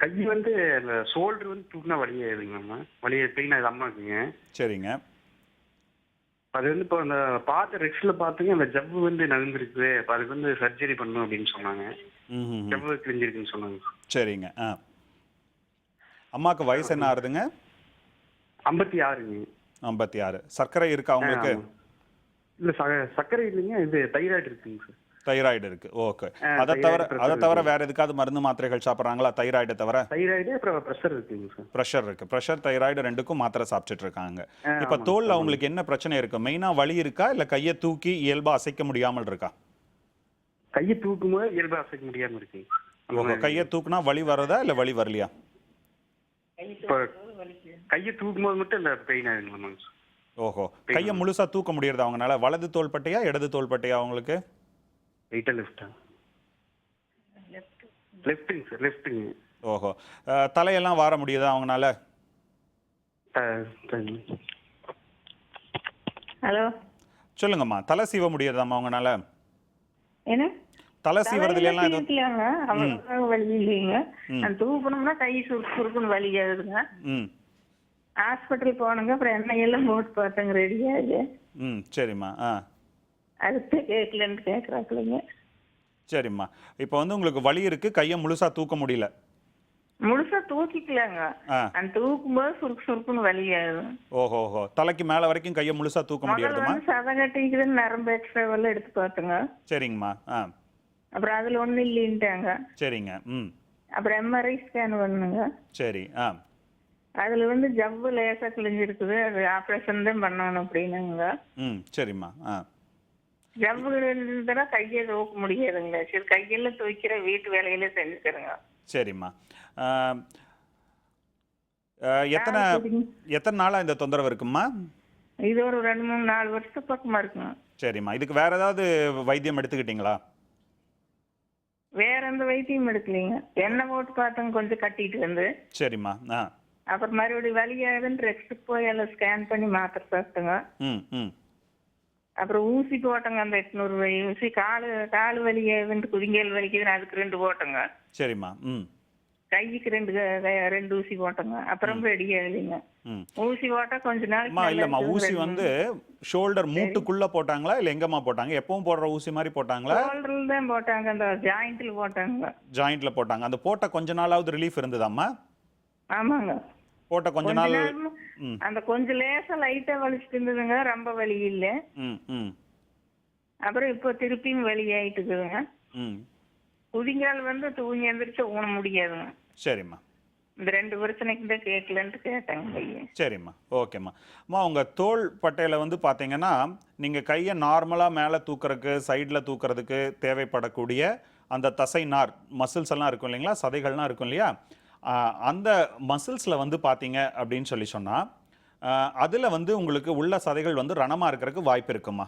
கை ஷோல்டர் தூக்குனா வலியாதுங்கம்மா. வலிய பெயின் அது அம்மா இருக்குங்க. சரிங்க. அது இப்போ அந்த பார்த்த ரெக்ஸில் பார்த்துங்க அந்த ஜவ்வு நகர்ந்துருக்குது. இப்போ அதுக்கு சர்ஜரி பண்ணணும் அப்படின்னு சொன்னாங்க. ஜவ்வு கிழிஞ்சிருக்குன்னு சொன்னாங்க. சரிங்க. அம்மாவுக்கு வயசு என்ன ஆகுதுங்க? 56ங்க. 56. சர்க்கரை இருக்கா உங்களுக்கு? இல்லை சர்க்கரை இல்லைங்க, இது தைராய்டு இருக்குங்க சார். தைராய்டு இருக்கு. ஓகே. அதை தவிர வேற எதுக்காவது மருந்து மாத்திரைகள் சாப்பிட்றாங்களா? தைராய்டை தவிர தைராய்டு அப்புறம் ப்ரெஷர் இருக்குங்க சார். ப்ரெஷர் இருக்கு. ப்ரெஷர் தைராய்டு ரெண்டுக்கும் மாத்திரை சாப்பிட்டுட்டு இருக்காங்க. இப்போ தோல்ல அவங்களுக்கு என்ன பிரச்சனை இருக்கு? மெயினா வலி இருக்கா இல்லை கையை தூக்கி இயல்பா அசைக்க முடியாமல் இருக்கா? கையை தூக்கும்போது இயல்பா அசைக்க முடியாமல் இருக்கு. கையை தூக்குனா வலி வர்றதா இல்லை வலி வரலையா? இப்போ கையை தூக்கும்போது மட்டும் இந்த பெயின் ஆகுங்களா? ஓஹோ, கையை முழுசா தூக்க முடியறதா அவங்களால? வலது தோள்பட்டையா இடது தோள்பட்டையா அவங்களுக்கு? ரைட்டா லெஃப்டா? லெஃப்ட்டுங்க சார், லெஃப்ட்டுங்க. ஓஹோ, தலையெல்லாம் வார முடியுதா அவங்களால? ஹலோ சொல்லுங்கம்மா, தலை சீவ முடியுதாம்மா அவங்களால? என்ன தலை சீவறதுல எல்லாம் இல்லைங்க, அவ்வளவு வலி இல்லைங்க. நான் தூக்கணும்னா கை சுருக்குன்னு வலி ஆகுதுங்க. ஹாஸ்பிட்டல் போனங்க, அப்புறம் எண்ணெயெல்லாம் போட்டு பார்த்தேங்க, ரெடியாது. சரிம்மா. அடுத்து கேட்கலன்னு கேட்குறாக்குலங்க. சரிம்மா, இப்போ உங்களுக்கு வலி இருக்கு, கையை முழுசா தூக்க முடியல? முழுசா தூக்கிக்கலாங்க, நான் தூக்கும்போது சுருக்குன்னு வலி ஆகுது. ஓஹோ, தலைக்கு மேல வரைக்கும் கையை முழுசா தூக்க முடியாதுமா? சதை கட்டிக்குதுன்னு நரம்பு எக்ஸ்ட்ராவெல்லாம் எடுத்து பார்த்தோங்க. சரிங்கம்மா. அப்புறம் அதுல ஒன்றும் இல்லைன்ட்டாங்க. சரிங்க. அப்புறம் எம்ஆர்ஐ ஸ்கேன் பண்ணுங்க. சரி. அதுல ஜவ்வு லேசா கிழிஞ்சிருக்குது, அது ஆப்ரேஷன் தான் பண்ணணும் அப்படின்னாங்க. சரிம்மா. ஜவ்வு இருந்தா கையை தூக்க முடியாதுங்களா? சரி, கையெல்லாம் தூக்கிற வீட்டு வேலையில செஞ்சுக்கிறேங்க. சரிம்மா. எத்தனை நாளா இந்த தொந்தரவு இருக்குமா? இது ஒரு 2-3-4 வருஷம் பக்கமா இருக்குங்க. சரிம்மா, இதுக்கு வேற ஏதாவது வைத்தியம் எடுத்துக்கிட்டீங்களா? வேற எந்த வைத்தியம் எடுக்கலீங்க. எண்ணெய் போட்டு பார்த்தங்க, கொஞ்சம் கட்டிட்டு சரிம்மா. அப்புறம் மறுபடியும் வலி ஆகுதுன்னு ரெஸ்ட் போய் எல்லாம் ஸ்கேன் பண்ணி மாத்திரை சாப்பிட்டுங்க. அப்புறம் ஊசி போட்டங்க, அந்த 800 வலி ஊசி. கால் வலி வந்து குதிங்கால் வலிக்குதுன்னு அதுக்கு 2 போட்டங்க. சரிம்மா. ம். கைக்கு 2 ஊசி போட்டங்க. அப்புறம் ரெடி ஆகலைங்க. ம். ஊசி போட்டா கொஞ்ச நாளைக்கு அம்மா நல்லா இல்லம்மா, இருக்குது. ஊசி வந்து ஷோல்டர் மூட்டுக்குள்ள போட்டாங்களா இல்ல எங்கம்மா போட்டாங்க? எப்பவும் போடுற ஊசி மாதிரி போட்டாங்களா? ஷோல்டர்ல தான் போட்டாங்க, அந்த ஜாயிண்ட்ல போட்டாங்க. ஜாயிண்ட்ல போட்டாங்க. அந்த போட்ட கொஞ்ச நாளாவது ரிலீஃப் இருந்ததாம்மா? ஆமாங்க. போட்ட கொஞ்ச கொஞ்ச நாள். நாள் ம். அந்த கொஞ்சம் லேசா லைட்டா வலிச்சுட்டு இருந்ததுங்க, ரொம்ப வலி இல்ல. ம். ம். அப்புறம் இப்போ திருப்பியும் வலி ஆயிட்டு இருக்குதுங்க. ம். குதிங்கால் வந்து தூங்கி எந்திரிச்சு ஊன முடியாதுங்க. சரிம்மா. இந்த 2 பிரச்சனைக்கு தான் கேட்கலன்ட்டு கேட்டாங்க பையன். சரிம்மா. ஓகேம்மா. அம்மா உங்கள் தோள் பட்டையில் வந்து பார்த்தீங்கன்னா நீங்கள் கையை நார்மலாக மேலே தூக்குறதுக்கு சைடில் தூக்குறதுக்கு தேவைப்படக்கூடிய அந்த தசை நார் மசில்ஸ் எல்லாம் இருக்கும் இல்லைங்களா, சதைகள்லாம் இருக்கும் இல்லையா, அந்த மசில்ஸில் வந்து பார்த்தீங்க அப்படின்னு சொன்னால் அதில் வந்து உங்களுக்கு உள்ள சதைகள் வந்து ரணமாக இருக்கிறதுக்கு வாய்ப்பு இருக்குமா?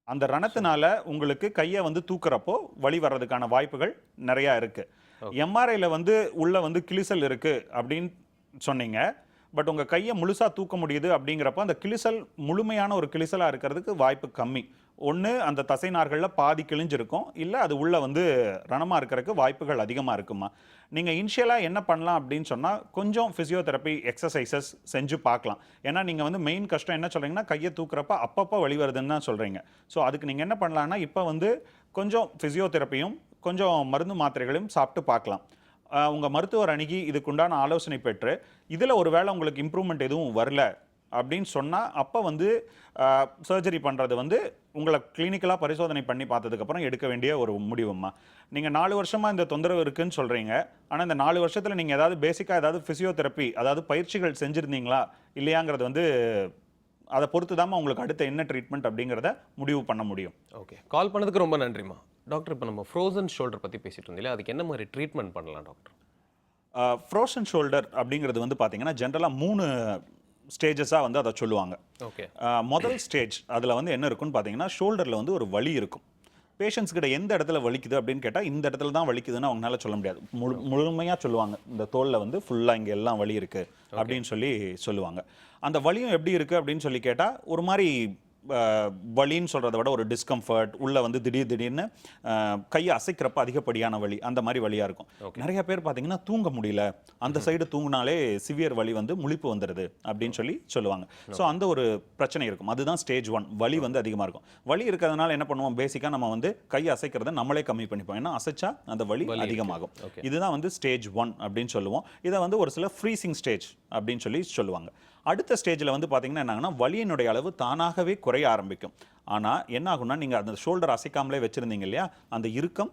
அந்த ரணத்தினால உங்களுக்கு கையை வந்து தூக்குறப்போ வலி வர்றதுக்கான வாய்ப்புகள் நிறையா இருக்குது. எம்ஆர்ஐயில் வந்து உள்ள வந்து கிழிசல் இருக்குது அப்படின்னு சொன்னீங்க. பட் உங்கள் கையை முழுசாக தூக்க முடியுது அப்படிங்கிறப்ப அந்த கிழிசல் முழுமையான ஒரு கிழிசலாக இருக்கிறதுக்கு வாய்ப்பு கம்மி. ஒன்று அந்த தசைநார்களில் பாதி கிழிஞ்சிருக்கும், இல்லை அது உள்ள வந்து ரணமாக இருக்கிறதுக்கு வாய்ப்புகள் அதிகமாக இருக்குமா. நீங்கள் இனிஷியலாக என்ன பண்ணலாம் அப்படின்னு சொன்னால் கொஞ்சம் ஃபிசியோதெரப்பி எக்ஸசைசஸ் செஞ்சு பார்க்கலாம். ஏன்னா நீங்கள் வந்து மெயின் கஷ்டம் என்ன சொல்கிறீங்கன்னா கையை தூக்குறப்ப அப்பப்போ வலி வருதுன்னு தான் சொல்கிறீங்க. ஸோ அதுக்கு நீங்கள் என்ன பண்ணலான்னா இப்போ வந்து கொஞ்சம் ஃபிசியோதெரப்பியும் கொஞ்சம் மருந்து மாத்திரைகளையும் சாப்பிட்டு பார்க்கலாம். உங்கள் மருத்துவர் அணுகி இதுக்குண்டான ஆலோசனை பெற்று இதில் ஒரு வேளை உங்களுக்கு இம்ப்ரூவ்மெண்ட் எதுவும் வரல அப்படின்னு சொன்னால் அப்போ வந்து சர்ஜரி பண்ணுறது வந்து உங்களை கிளினிக்கலாக பரிசோதனை பண்ணி பார்த்ததுக்கப்புறம் எடுக்க வேண்டிய ஒரு முடிவும்மா. நீங்கள் 4 வருஷமாக இந்த தொந்தரவு இருக்குதுன்னு சொல்கிறீங்க. ஆனால் இந்த 4 வருஷத்தில் நீங்கள் ஏதாவது பேசிக்காக ஏதாவது ஃபிசியோதெரப்பி அதாவது பயிற்சிகள் செஞ்சுருந்தீங்களா இல்லையாங்கிறது வந்து அதை பொறுத்து தான் உங்களுக்கு அடுத்த என்ன ட்ரீட்மெண்ட் அப்படிங்கிறத முடிவு பண்ண முடியும். ஓகே, கால் பண்ணதுக்கு ரொம்ப நன்றிம்மா. டாக்டர், இப்போ நம்ம ஃப்ரோசன் ஷோல்டர் பற்றி பேசிட்டு இருந்தீங்களா, அதுக்கு என்ன மாதிரி ட்ரீட்மெண்ட் பண்ணலாம் டாக்டர்? ஃப்ரோசன் ஷோல்டர் அப்படிங்கிறது வந்து பார்த்தீங்கன்னா ஜென்ரலாக 3 ஸ்டேஜஸாக வந்து அதை சொல்லுவாங்க. ஓகே. முதல் ஸ்டேஜ் அதில் வந்து என்ன இருக்குன்னு பார்த்தீங்கன்னா ஷோல்டரில் வந்து ஒரு வலி இருக்கும். பேஷண்ட்ஸ் கிட்ட எந்த இடத்துல வலிக்குது அப்படின்னு கேட்டால் இந்த இடத்துல தான் வலிக்குதுன்னு அவங்களால சொல்ல முடியாது. முழுமையாக சொல்லுவாங்க இந்த தோலில் வந்து ஃபுல்லாக இங்கே எல்லாம் வலி இருக்குது அப்படின்னு சொல்லுவாங்க. அந்த வலியும் எப்படி இருக்குது அப்படின்னு சொல்லி கேட்டால் ஒரு மாதிரி வலின்னு சொல்கிறத விட ஒரு டிஸ்கம்ஃபர்ட், உள்ள வந்து திடீர்னு கையை அசைக்கிறப்ப அதிகப்படியான வலி, அந்த மாதிரி வலியாக இருக்கும். நிறைய பேர் பார்த்தீங்கன்னா தூங்க முடியல, அந்த சைடு தூங்கினாலே சிவியர் வலி வந்து முழிப்பு வந்துடுது அப்படின்னு சொல்லுவாங்க. ஸோ அந்த ஒரு பிரச்சனை இருக்கும். அதுதான் ஸ்டேஜ் 1. வலி வந்து அதிகமாக இருக்கும். வலி இருக்கிறதுனால என்ன பண்ணுவோம், பேசிக்காக நம்ம வந்து கையை அசைக்கிறத நம்மளே கம்மி பண்ணிப்போம். ஏன்னா அசைச்சா அந்த வலி அதிகமாகும். இதுதான் வந்து ஸ்டேஜ் 1 அப்படின்னு சொல்லுவோம். இதை வந்து ஒரு சில ஃப்ரீசிங் ஸ்டேஜ் அப்படின்னு சொல்லுவாங்க. அடுத்த ஸ்டேஜில் வந்து பார்த்தீங்கன்னா என்னாங்கன்னா வலியினுடைய அளவு தானாகவே குறைய ஆரம்பிக்கும். ஆனால் என்ன ஆகும்னா நீங்கள் அந்த ஷோல்டர் அசைக்காமலே வச்சுருந்தீங்க இல்லையா, அந்த இறுக்கம்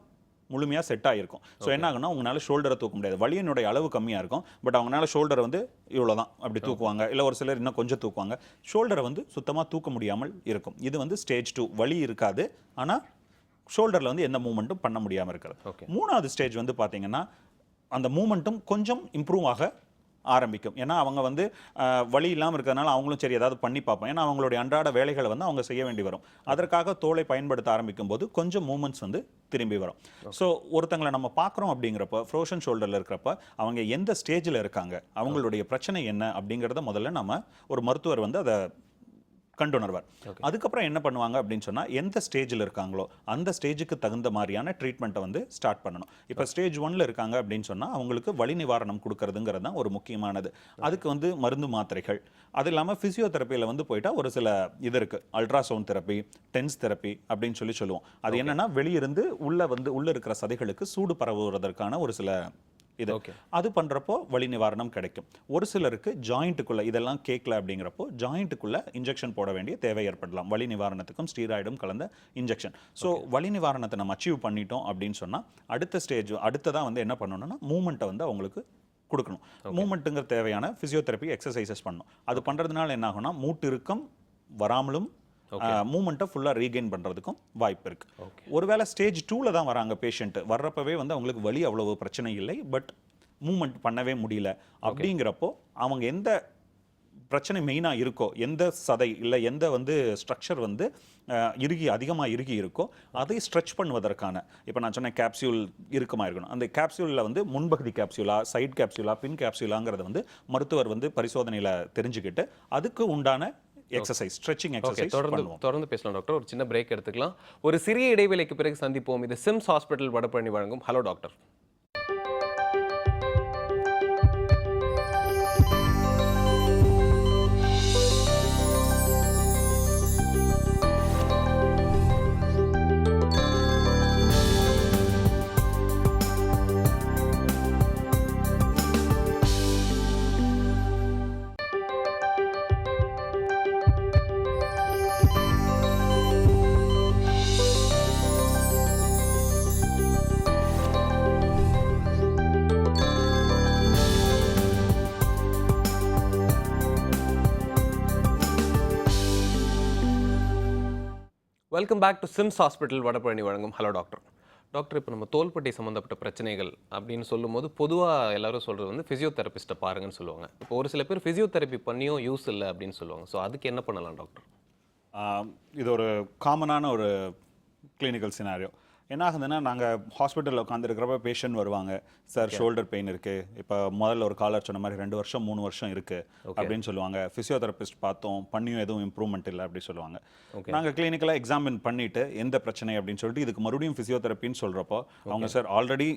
முழுமையாக செட் ஆகிருக்கும். ஸோ என்ன ஆகுனா உங்களால் ஷோல்டரை தூக்க முடியாது. வலியினுடைய அளவு கம்மியாக இருக்கும். பட் அவங்களால ஷோல்டரை வந்து இவ்வளோ தான் அப்படி தூக்குவாங்க, இல்லை ஒரு சிலர் இன்னும் கொஞ்சம் தூக்குவாங்க. ஷோல்டரை வந்து சுத்தமாக தூக்க முடியாமல் இருக்கும். இது வந்து ஸ்டேஜ் 2. வலி இருக்காது, ஆனால் ஷோல்டரில் வந்து எந்த மூமெண்ட்டும் பண்ண முடியாமல் இருக்கிறது. 3வது ஸ்டேஜ் வந்து பார்த்தீங்கன்னா அந்த மூமெண்ட்டும் கொஞ்சம் இம்ப்ரூவ் ஆக ஆரம்பிக்கும். ஏன்னா அவங்க வந்து வலி இல்லாமல் இருக்கிறதுனால அவங்களும் சரி ஏதாவது பண்ணி பார்ப்போம். ஏன்னா அவங்களுடைய அன்றாட வேலைகளை வந்து அவங்க செய்ய வேண்டி வரும். அதற்காக தோலை பயன்படுத்த ஆரம்பிக்கும் போது கொஞ்சம் மூமெண்ட்ஸ் வந்து திரும்பி வரும். ஸோ ஒருத்தங்களை நம்ம பார்க்குறோம் அப்படிங்கிறப்ப ஃப்ரோசன் ஷோல்டரில் இருக்கிறப்ப அவங்க எந்த ஸ்டேஜில் இருக்காங்க, அவங்களுடைய பிரச்சனை என்ன அப்படிங்கிறத முதல்ல நம்ம ஒரு மருத்துவர் வந்து அதை கண்டுணர்வார். அதுக்கப்புறம் என்ன பண்ணுவாங்க அப்படின்னு சொன்னால் எந்த ஸ்டேஜில் இருக்காங்களோ அந்த ஸ்டேஜுக்கு தகுந்த மாதிரியான ட்ரீட்மெண்ட்டை வந்து ஸ்டார்ட் பண்ணணும். இப்போ ஸ்டேஜ் 1ல் இருக்காங்க அப்படின்னு சொன்னால் அவங்களுக்கு வலி நிவாரணம் கொடுக்கறதுங்கிறது தான் ஒரு முக்கியமானது. அதுக்கு வந்து மருந்து மாத்திரைகள், அது இல்லாமல் ஃபிசியோதெரப்பியில் வந்து போயிட்டால் ஒரு சில இது இருக்குது. அல்ட்ராசவுண்ட் தெரப்பி, டென்ஸ் தெரப்பி அப்படின்னு சொல்லுவோம். அது என்னென்னா வெளியிருந்து உள்ளே இருக்கிற சதைகளுக்கு சூடு பரவுவதற்கான ஒரு சில இது. அது பண்ணுறப்போ வலி நிவாரணம் கிடைக்கும். ஒரு சிலருக்கு ஜாயிண்ட்டுக்குள்ளே இதெல்லாம் கேட்கல அப்படிங்கிறப்போ ஜாயிண்ட்டுக்குள்ளே இன்ஜெக்ஷன் போட வேண்டிய தேவை ஏற்படலாம். வலி நிவாரணத்துக்கும் ஸ்டீராய்டும் கலந்த இன்ஜெக்ஷன். ஸோ வலி நிவாரணத்தை நம்ம அச்சீவ் பண்ணிட்டோம் அப்படின்னு சொன்னால் அடுத்த ஸ்டேஜ் அடுத்ததான் வந்து என்ன பண்ணணும்னா மூமெண்ட்டை வந்து அவங்களுக்கு கொடுக்கணும். மூமெண்ட்டுங்கிற தேவையான ஃபிசியோதெரப்பி எக்ஸசைசஸ் பண்ணணும். அது பண்ணுறதுனால என்ன ஆகும்னா மூட்டு இறுக்கம் வராமலும் மூமெண்ட்டை ஃபுல்லாக ரீகெயின் பண்ணுறதுக்கும் வாய்ப்பு இருக்குது. ஒருவேளை ஸ்டேஜ் 2ல் தான் வராங்க பேஷண்ட்டு, வர்றப்பவே வந்து அவங்களுக்கு வலி அவ்வளவு பிரச்சனை இல்லை, பட் மூமெண்ட் பண்ணவே முடியல அப்படிங்கிறப்போ அவங்க எந்த பிரச்சனை மெயினாக இருக்கோ, எந்த சதை இல்லை எந்த வந்து ஸ்ட்ரக்சர் வந்து அதிகமாக இறுகி இருக்கோ அதை ஸ்ட்ரெச் பண்ணுவதற்கான, இப்போ நான் சொன்ன கேப்சியூல் இறுக்கமாக இருக்கணும். அந்த கேப்சியூலில் வந்து முன்பகுதி கேப்சியூலா, சைட் கேப்சியூலா, பின் கேப்சியூலாங்கிறத வந்து மருத்துவர் வந்து பரிசோதனையில் தெரிஞ்சுக்கிட்டு அதுக்கு உண்டான எக்ஸசைஸ் ஸ்ட்ரெச்சிங் ஓகே, எக்ஸசைஸ் தொடர்ந்து பண்ணுவோம். தொடர்ந்து பேசலாம் டாக்டர். ஒரு சின்ன பிரேக் எடுத்துக்கலாம். ஒரு சிறிய இடைவேளைக்கு பிறகு சந்திப்போம். இது சிம்ஸ் ஹாஸ்பிட்டல் வடபழனி வழங்கும் hello doctor. Welcome back to SIMS hospital Vadapalani வழங்கும் ஹலோ டாக்டர். டாக்டர், இப்போ நம்ம தோள்பட்டை சம்மந்தப்பட்ட பிரச்சனைகள் அப்படின்னு சொல்லும்போது பொதுவாக எல்லாரும் சொல்கிறது வந்து ஃபிசியோதெரபிஸ்ட்டை பாருங்கன்னு சொல்லுவாங்க. இப்போ ஒரு சில பேர் ஃபிசியோதெரப்பி பண்ணியும் யூஸ் இல்லை அப்படின்னு சொல்லுவாங்க. ஸோ அதுக்கு என்ன பண்ணலாம் டாக்டர்? இது ஒரு காமனான ஒரு கிளினிக்கல் சினாரியோ. என்ன ஆகுதுன்னா, நாங்கள் ஹாஸ்பிட்டலில் உட்காந்துருக்கிறப்ப பேஷண்ட் வருவாங்க, சார் ஷோல்டர் பெயின் இருக்குது, இப்போ முதல்ல ஒரு காலர் சொன்ன மாதிரி 2 வருஷம் 3 வருஷம் இருக்குது அப்படின்னு சொல்லுவாங்க. ஃபிசியோதெரபிஸ்ட் பார்த்தோம், பண்ணியும் எதுவும் இம்ப்ரூவ்மெண்ட் இல்லை அப்படி சொல்லுவாங்க. நாங்கள் கிளினிக்கலாக எக்ஸாமின் பண்ணிவிட்டு எந்த பிரச்சனை அப்படின்னு சொல்லிட்டு இதுக்கு மறுபடியும் ஃபிசியோதெரப்பின்னு சொல்கிறப்போ அவங்க சார் ஆல்ரெடி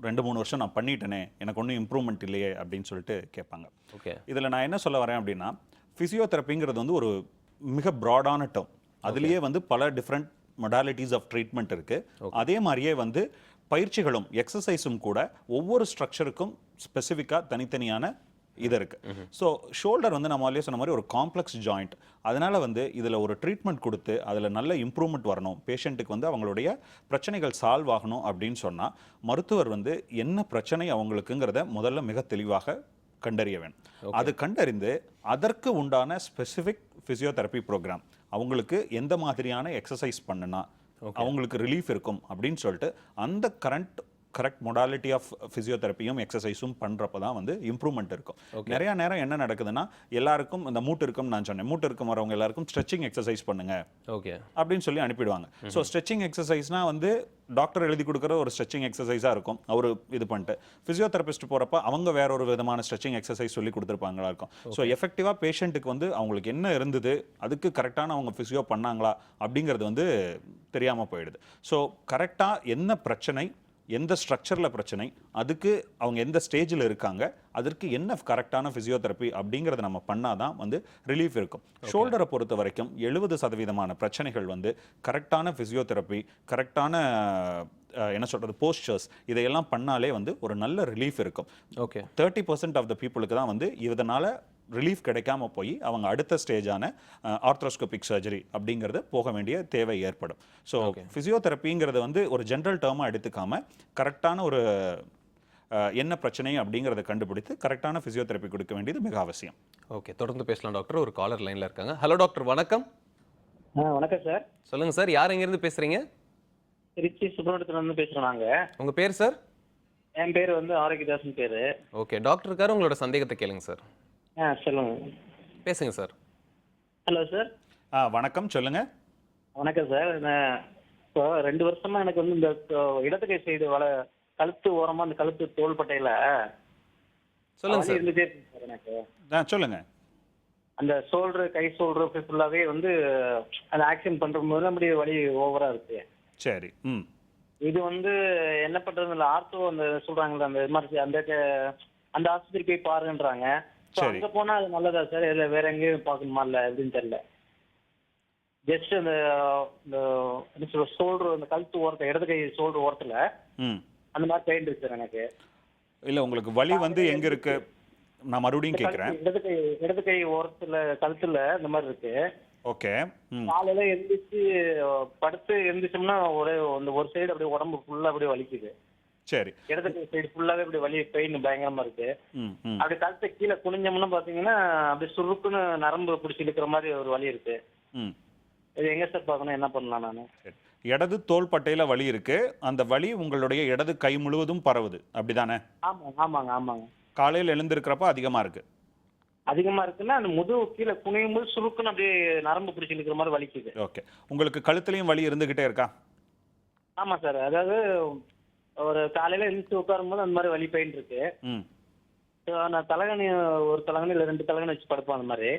2-3 வருஷம் நான் பண்ணிட்டேனே, எனக்கு ஒன்றும் இம்ப்ரூவ்மெண்ட் இல்லையே அப்படின்னு சொல்லிட்டு கேட்பாங்க. ஓகே, இதில் நான் என்ன சொல்ல வரேன் அப்படின்னா, ஃபிசியோதெரப்பிங்கிறது வந்து ஒரு மிக ப்ராடான டேர்ம். அதுலேயே வந்து பல டிஃப்ரெண்ட் மொடாலிட்டிஸ் ஆஃப் ட்ரீட்மெண்ட் இருக்குது. அதே மாதிரியே வந்து பயிற்சிகளும் எக்ஸசைஸும் கூட ஒவ்வொரு ஸ்ட்ரக்சருக்கும் ஸ்பெசிஃபிக்காக தனித்தனியான இது இருக்குது. ஸோ ஷோல்டர் வந்து நம்ம சொன்ன மாதிரி ஒரு காம்ப்ளெக்ஸ் ஜாயிண்ட். அதனால் வந்து இதில் ஒரு ட்ரீட்மெண்ட் கொடுத்து அதில் நல்ல இம்ப்ரூவ்மெண்ட் வரணும், பேஷண்ட்டுக்கு வந்து அவங்களுடைய பிரச்சனைகள் சால்வ் ஆகணும் அப்படின்னு சொன்னால் மருத்துவர் வந்து என்ன பிரச்சனை அவங்களுக்குங்கிறத முதல்ல மிக தெளிவாக கண்டறிய வேணும். அது கண்டறிந்து அதற்கு உண்டான ஸ்பெசிஃபிக் ஃபிசியோதெரப்பி ப்ரோக்ராம், அவங்களுக்கு எந்த மாதிரியான எக்ஸசைஸ் பண்ணுனா அவங்களுக்கு ரிலீஃப் இருக்கும் அப்படின்னு சொல்லிட்டு அந்த கரெக்ட் மொடாலிட்டி ஆஃப் ஃபிசியோதெரப்பியும் எக்ஸசைஸும் பண்ணுறப்ப தான் வந்து இம்ப்ரூவ்மெண்ட் இருக்கும். நிறையா நேரம் என்ன நடக்குதுன்னா, எல்லாருக்கும் இந்த மூட்டு இருக்கும், நான் சொன்னேன் மூட்டு இருக்கும் வரவங்க எல்லாருக்கும் ஸ்ட்ரெச்சிங் எக்ஸசைஸ் பண்ணுங்க ஓகே அப்படின்னு சொல்லி அனுப்பிடுவாங்க. ஸோ ஸ்ட்ரெச்சிங் எக்ஸசைஸ்னால் வந்து டாக்டர் எழுதி கொடுக்குற ஒரு ஸ்ட்ரெச்சிங் எக்ஸசைஸாக இருக்கும். அவர் இது பண்ணிட்டு ஃபிசியோதெரபிஸ்ட் போகிறப்ப அவங்க வேற ஒரு விதமான ஸ்ட்ரெச்சிங் எக்ஸசைஸ் சொல்லி கொடுத்துருப்பாங்களா இருக்கும். ஸோ எஃபெக்டிவாக பேஷண்ட்டுக்கு வந்து அவங்களுக்கு என்ன இருந்தது, அதுக்கு கரெக்டான அவங்க ஃபிசியோ பண்ணாங்களா அப்படிங்கிறது வந்து தெரியாமல் போயிடுது. ஸோ கரெக்டாக என்ன பிரச்சனை, எந்த ஸ்ட்ரக்சரில் பிரச்சனை, அதுக்கு அவங்க எந்த ஸ்டேஜில் இருக்காங்க, அதற்கு என்ன கரெக்டான ஃபிசியோதெரப்பி அப்படிங்கிறத நம்ம பண்ணால் தான் வந்து ரிலீஃப் இருக்கும். ஷோல்டரை பொறுத்த வரைக்கும் 70% பிரச்சனைகள் வந்து கரெக்டான ஃபிசியோதெரப்பி, கரெக்டான என்ன சொல்கிறது போஸ்டர்ஸ், இதையெல்லாம் பண்ணாலே வந்து ஒரு நல்ல ரிலீஃப் இருக்கும். ஓகே, 30% ஆஃப் த பீப்புளுக்கு தான் வந்து இதனால் ரிலீஃப் கிடைக்காம போய் அவங்க அடுத்த ஸ்டேஜான ஆர்த்ரோஸ்கோபிக் சர்ஜரி அப்படிங்கிறது போக வேண்டிய தேவை ஏற்படும். ஸோ ஃபிசியோதெரப்பிங்கிறது வந்து ஒரு ஜென்ரல் டேர்மாக எடுத்துக்காம கரெக்டான ஒரு என்ன பிரச்சனை அப்படிங்கிறத கண்டுபிடித்து கரெக்டான ஃபிசியோதெரப்பி கொடுக்க வேண்டியது மிக அவசியம். ஓகே, தொடர்ந்து பேசலாம் டாக்டர். ஒரு காலர் லைனில் இருக்காங்க. ஹலோ டாக்டர், வணக்கம். வணக்கம் சார். சொல்லுங்கள் சார், யார் எங்கேருந்து பேசுகிறீங்க? திருச்சி சுப்பிரமணியத்துலேருந்து பேசுகிறோம் நாங்கள். உங்கள் பேர் சார்? என் பேர் வந்து ஆரோக்கியதாசன் பேர். ஓகே, டாக்டர் இருக்காரு, உங்களோட சந்தேகத்தை கேளுங்க சார். சொல்லுங்க, பேசுங்க சார். Hello sir. வணக்கம், சொல்லுங்க. வணக்கம் சார். நான் இப்போ 2 வருஷமா எனக்கு வந்து இந்த இடது கை சைடு கழுத்து ஓரமா அந்த கழுத்து தோள்பட்டையில சொல்லுங்க சார். இருந்துட்டே இருக்கு சார் எனக்கு. சொல்லுங்க. அந்த கை ஷோல்டர் ஃபுல்லாவே வந்து அந்த ஆக்ஷன் பண்ற போது அப்படியே வலி ஓவரா இருக்கு. சரி. இது வந்து என்ன பண்றது இல்லை, ஆர்த்தோ அந்த சொல்றாங்களே அந்த மாதிரி அந்த ஆஸ்பத்திரி போய் பாருன்றாங்க. அங்க போனா அது நல்லதா சார், இல்ல வேற எங்கேயும் பார்க்கணுமா இல்ல எப்படின்னு தெரியல. ஜஸ்ட் அந்த ஷோல்டர் அந்த கழுத்து ஓரத்தை இடது கை ஷோல்டர் ஓரத்துல அந்த மாதிரி பெயின் இருக்கு சார் எனக்கு. இல்ல உங்களுக்கு வலி வந்து எங்க இருக்கு, நான் மறுபடியும் கேக்குறேன். இடது கை ஓரத்துல கழுத்துல இந்த மாதிரி இருக்கு. ஓகே. காலையில எந்திரிச்சு படுத்து எந்திரிச்சோம்னா ஒரு சைடு அப்படியே உடம்பு ஃபுல்லா அப்படியே வலிக்குது. சரி. இடது கை சைடு ஃபுல்லாவே அப்படி வலி பெயின் பயங்கரமா இருக்கு. அப்படி கழுத்தை கீழே குனிஞ்சோம்னா பாத்தீங்கன்னா அப்படியே சுருக்குன்னு நரம்பு பிடிச்சி இழுக்கிற மாதிரி ஒரு வலி இருக்கு. இது எங்க சார் பார்க்கணும், என்ன பண்ணலாம் நானு? இடது தோள்பட்டையில வலி இருக்கு, அந்த வலி உங்களுடைய இடது கை முழுவதும் பரவுது, அப்படிதானே? ஆமாங்க ஆமாங்க. காலையில் எழுந்திருக்கிறப்ப அதிகமா இருக்கு. அதிகமா இருக்குன்னா அந்த முதுகு கீழே குனியும் போது சுருக்குன்னு அப்படியே நரம்பு பிடிச்சி இழுக்கிற மாதிரி வலிக்குது. ஓகே. உங்களுக்கு கழுத்துலயும் வலி இருந்துகிட்டே இருக்கா? ஆமா சார், அதாவது ஒரு காலையில எழுந்து உட்காரும் போது அந்த மாதிரி வலி பெயின் இருக்கு. நான் தலைகணி ஒரு தலைகணி இல்ல 2 தலைகணி வச்சு படுப்போம் அந்த மாதிரி.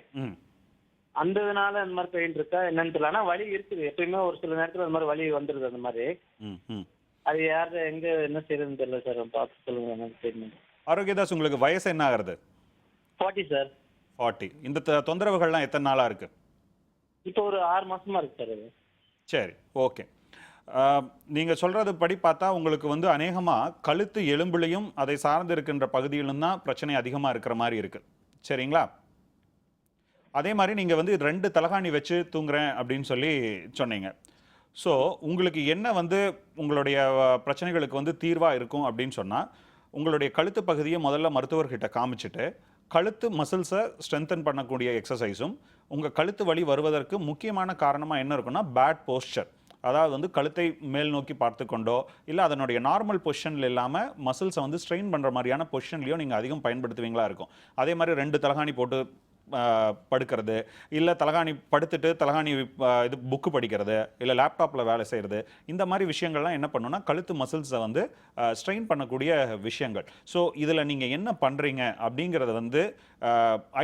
அந்ததுனால அந்த மாதிரி பெயின் இருக்கா என்னன்னு தெரியல. ஆனா வலி இருக்குது எப்பயுமே, ஒரு சில நேரத்துல அந்த மாதிரி வலி வந்துருது அந்த மாதிரி. ம் ம் அது யாரு எங்க என்ன செய்யறதுன்னு தெரியல சார், பார்த்து சொல்லுங்க எனக்கு தெரியும். ஆரோக்கியதாஸ், உங்களுக்கு வயசு என்ன ஆகுறது? 40 சார். 40. இந்த தொந்தரவுகள்லாம் எத்தனை நாளா இருக்கு? இப்போ ஒரு 6 மாசமா இருக்கு சார் அது. சரி, ஓகே. நீங்க சொல்றது படி பார்த்தா உங்களுக்கு வந்து அநேகமா கழுத்து எலும்புலையும் அதை சார்ந்து இருக்கின்ற பகுதியிலும் தான் பிரச்சனை அதிகமா இருக்கிற மாதிரி இருக்கு. சரிங்களா? அதே மாதிரி நீங்க வந்து 2 தலகாணி வச்சு தூங்குறேன் அப்படின்னு சொல்லி சொன்னீங்க. ஸோ உங்களுக்கு என்ன வந்து உங்களுடைய பிரச்சனைகளுக்கு வந்து தீர்வாக இருக்கும் அப்படின்னு சொன்னால், உங்களுடைய கழுத்து பகுதியை முதல்ல மருத்துவர்கிட்ட காமிச்சிட்டு கழுத்து மசில்ஸை ஸ்ட்ரென்தன் பண்ணக்கூடிய எக்ஸசைஸும், உங்கள் கழுத்து வலி வருவதற்கு முக்கியமான காரணமாக என்ன இருக்குன்னா பேட் போஸ்டர். அதாவது வந்து கழுத்தை மேல் நோக்கி பார்த்து கொண்டோ இல்லை அதனுடைய நார்மல் பொசிஷனில் இல்லாமல் மசில்ஸை வந்து ஸ்ட்ரெயின் பண்ணுற மாதிரியான பொசிஷன்லையோ நீங்கள் அதிகம் பயன்படுத்துவீங்களா இருக்கும். அதே மாதிரி 2 தலகாணி போட்டு படுக்கிறது, இல்லை தலகாணி படுத்துட்டு தலகாணி இது புக்கு படிக்கிறது, இல்லை லேப்டாப்பில் வேலை செய்கிறது, இந்த மாதிரி விஷயங்கள்லாம் என்ன பண்ணுன்னா கழுத்து மசில்ஸை வந்து ஸ்ட்ரெயின் பண்ணக்கூடிய விஷயங்கள். ஸோ இதில் நீங்கள் என்ன பண்ணுறீங்க அப்படிங்கிறத வந்து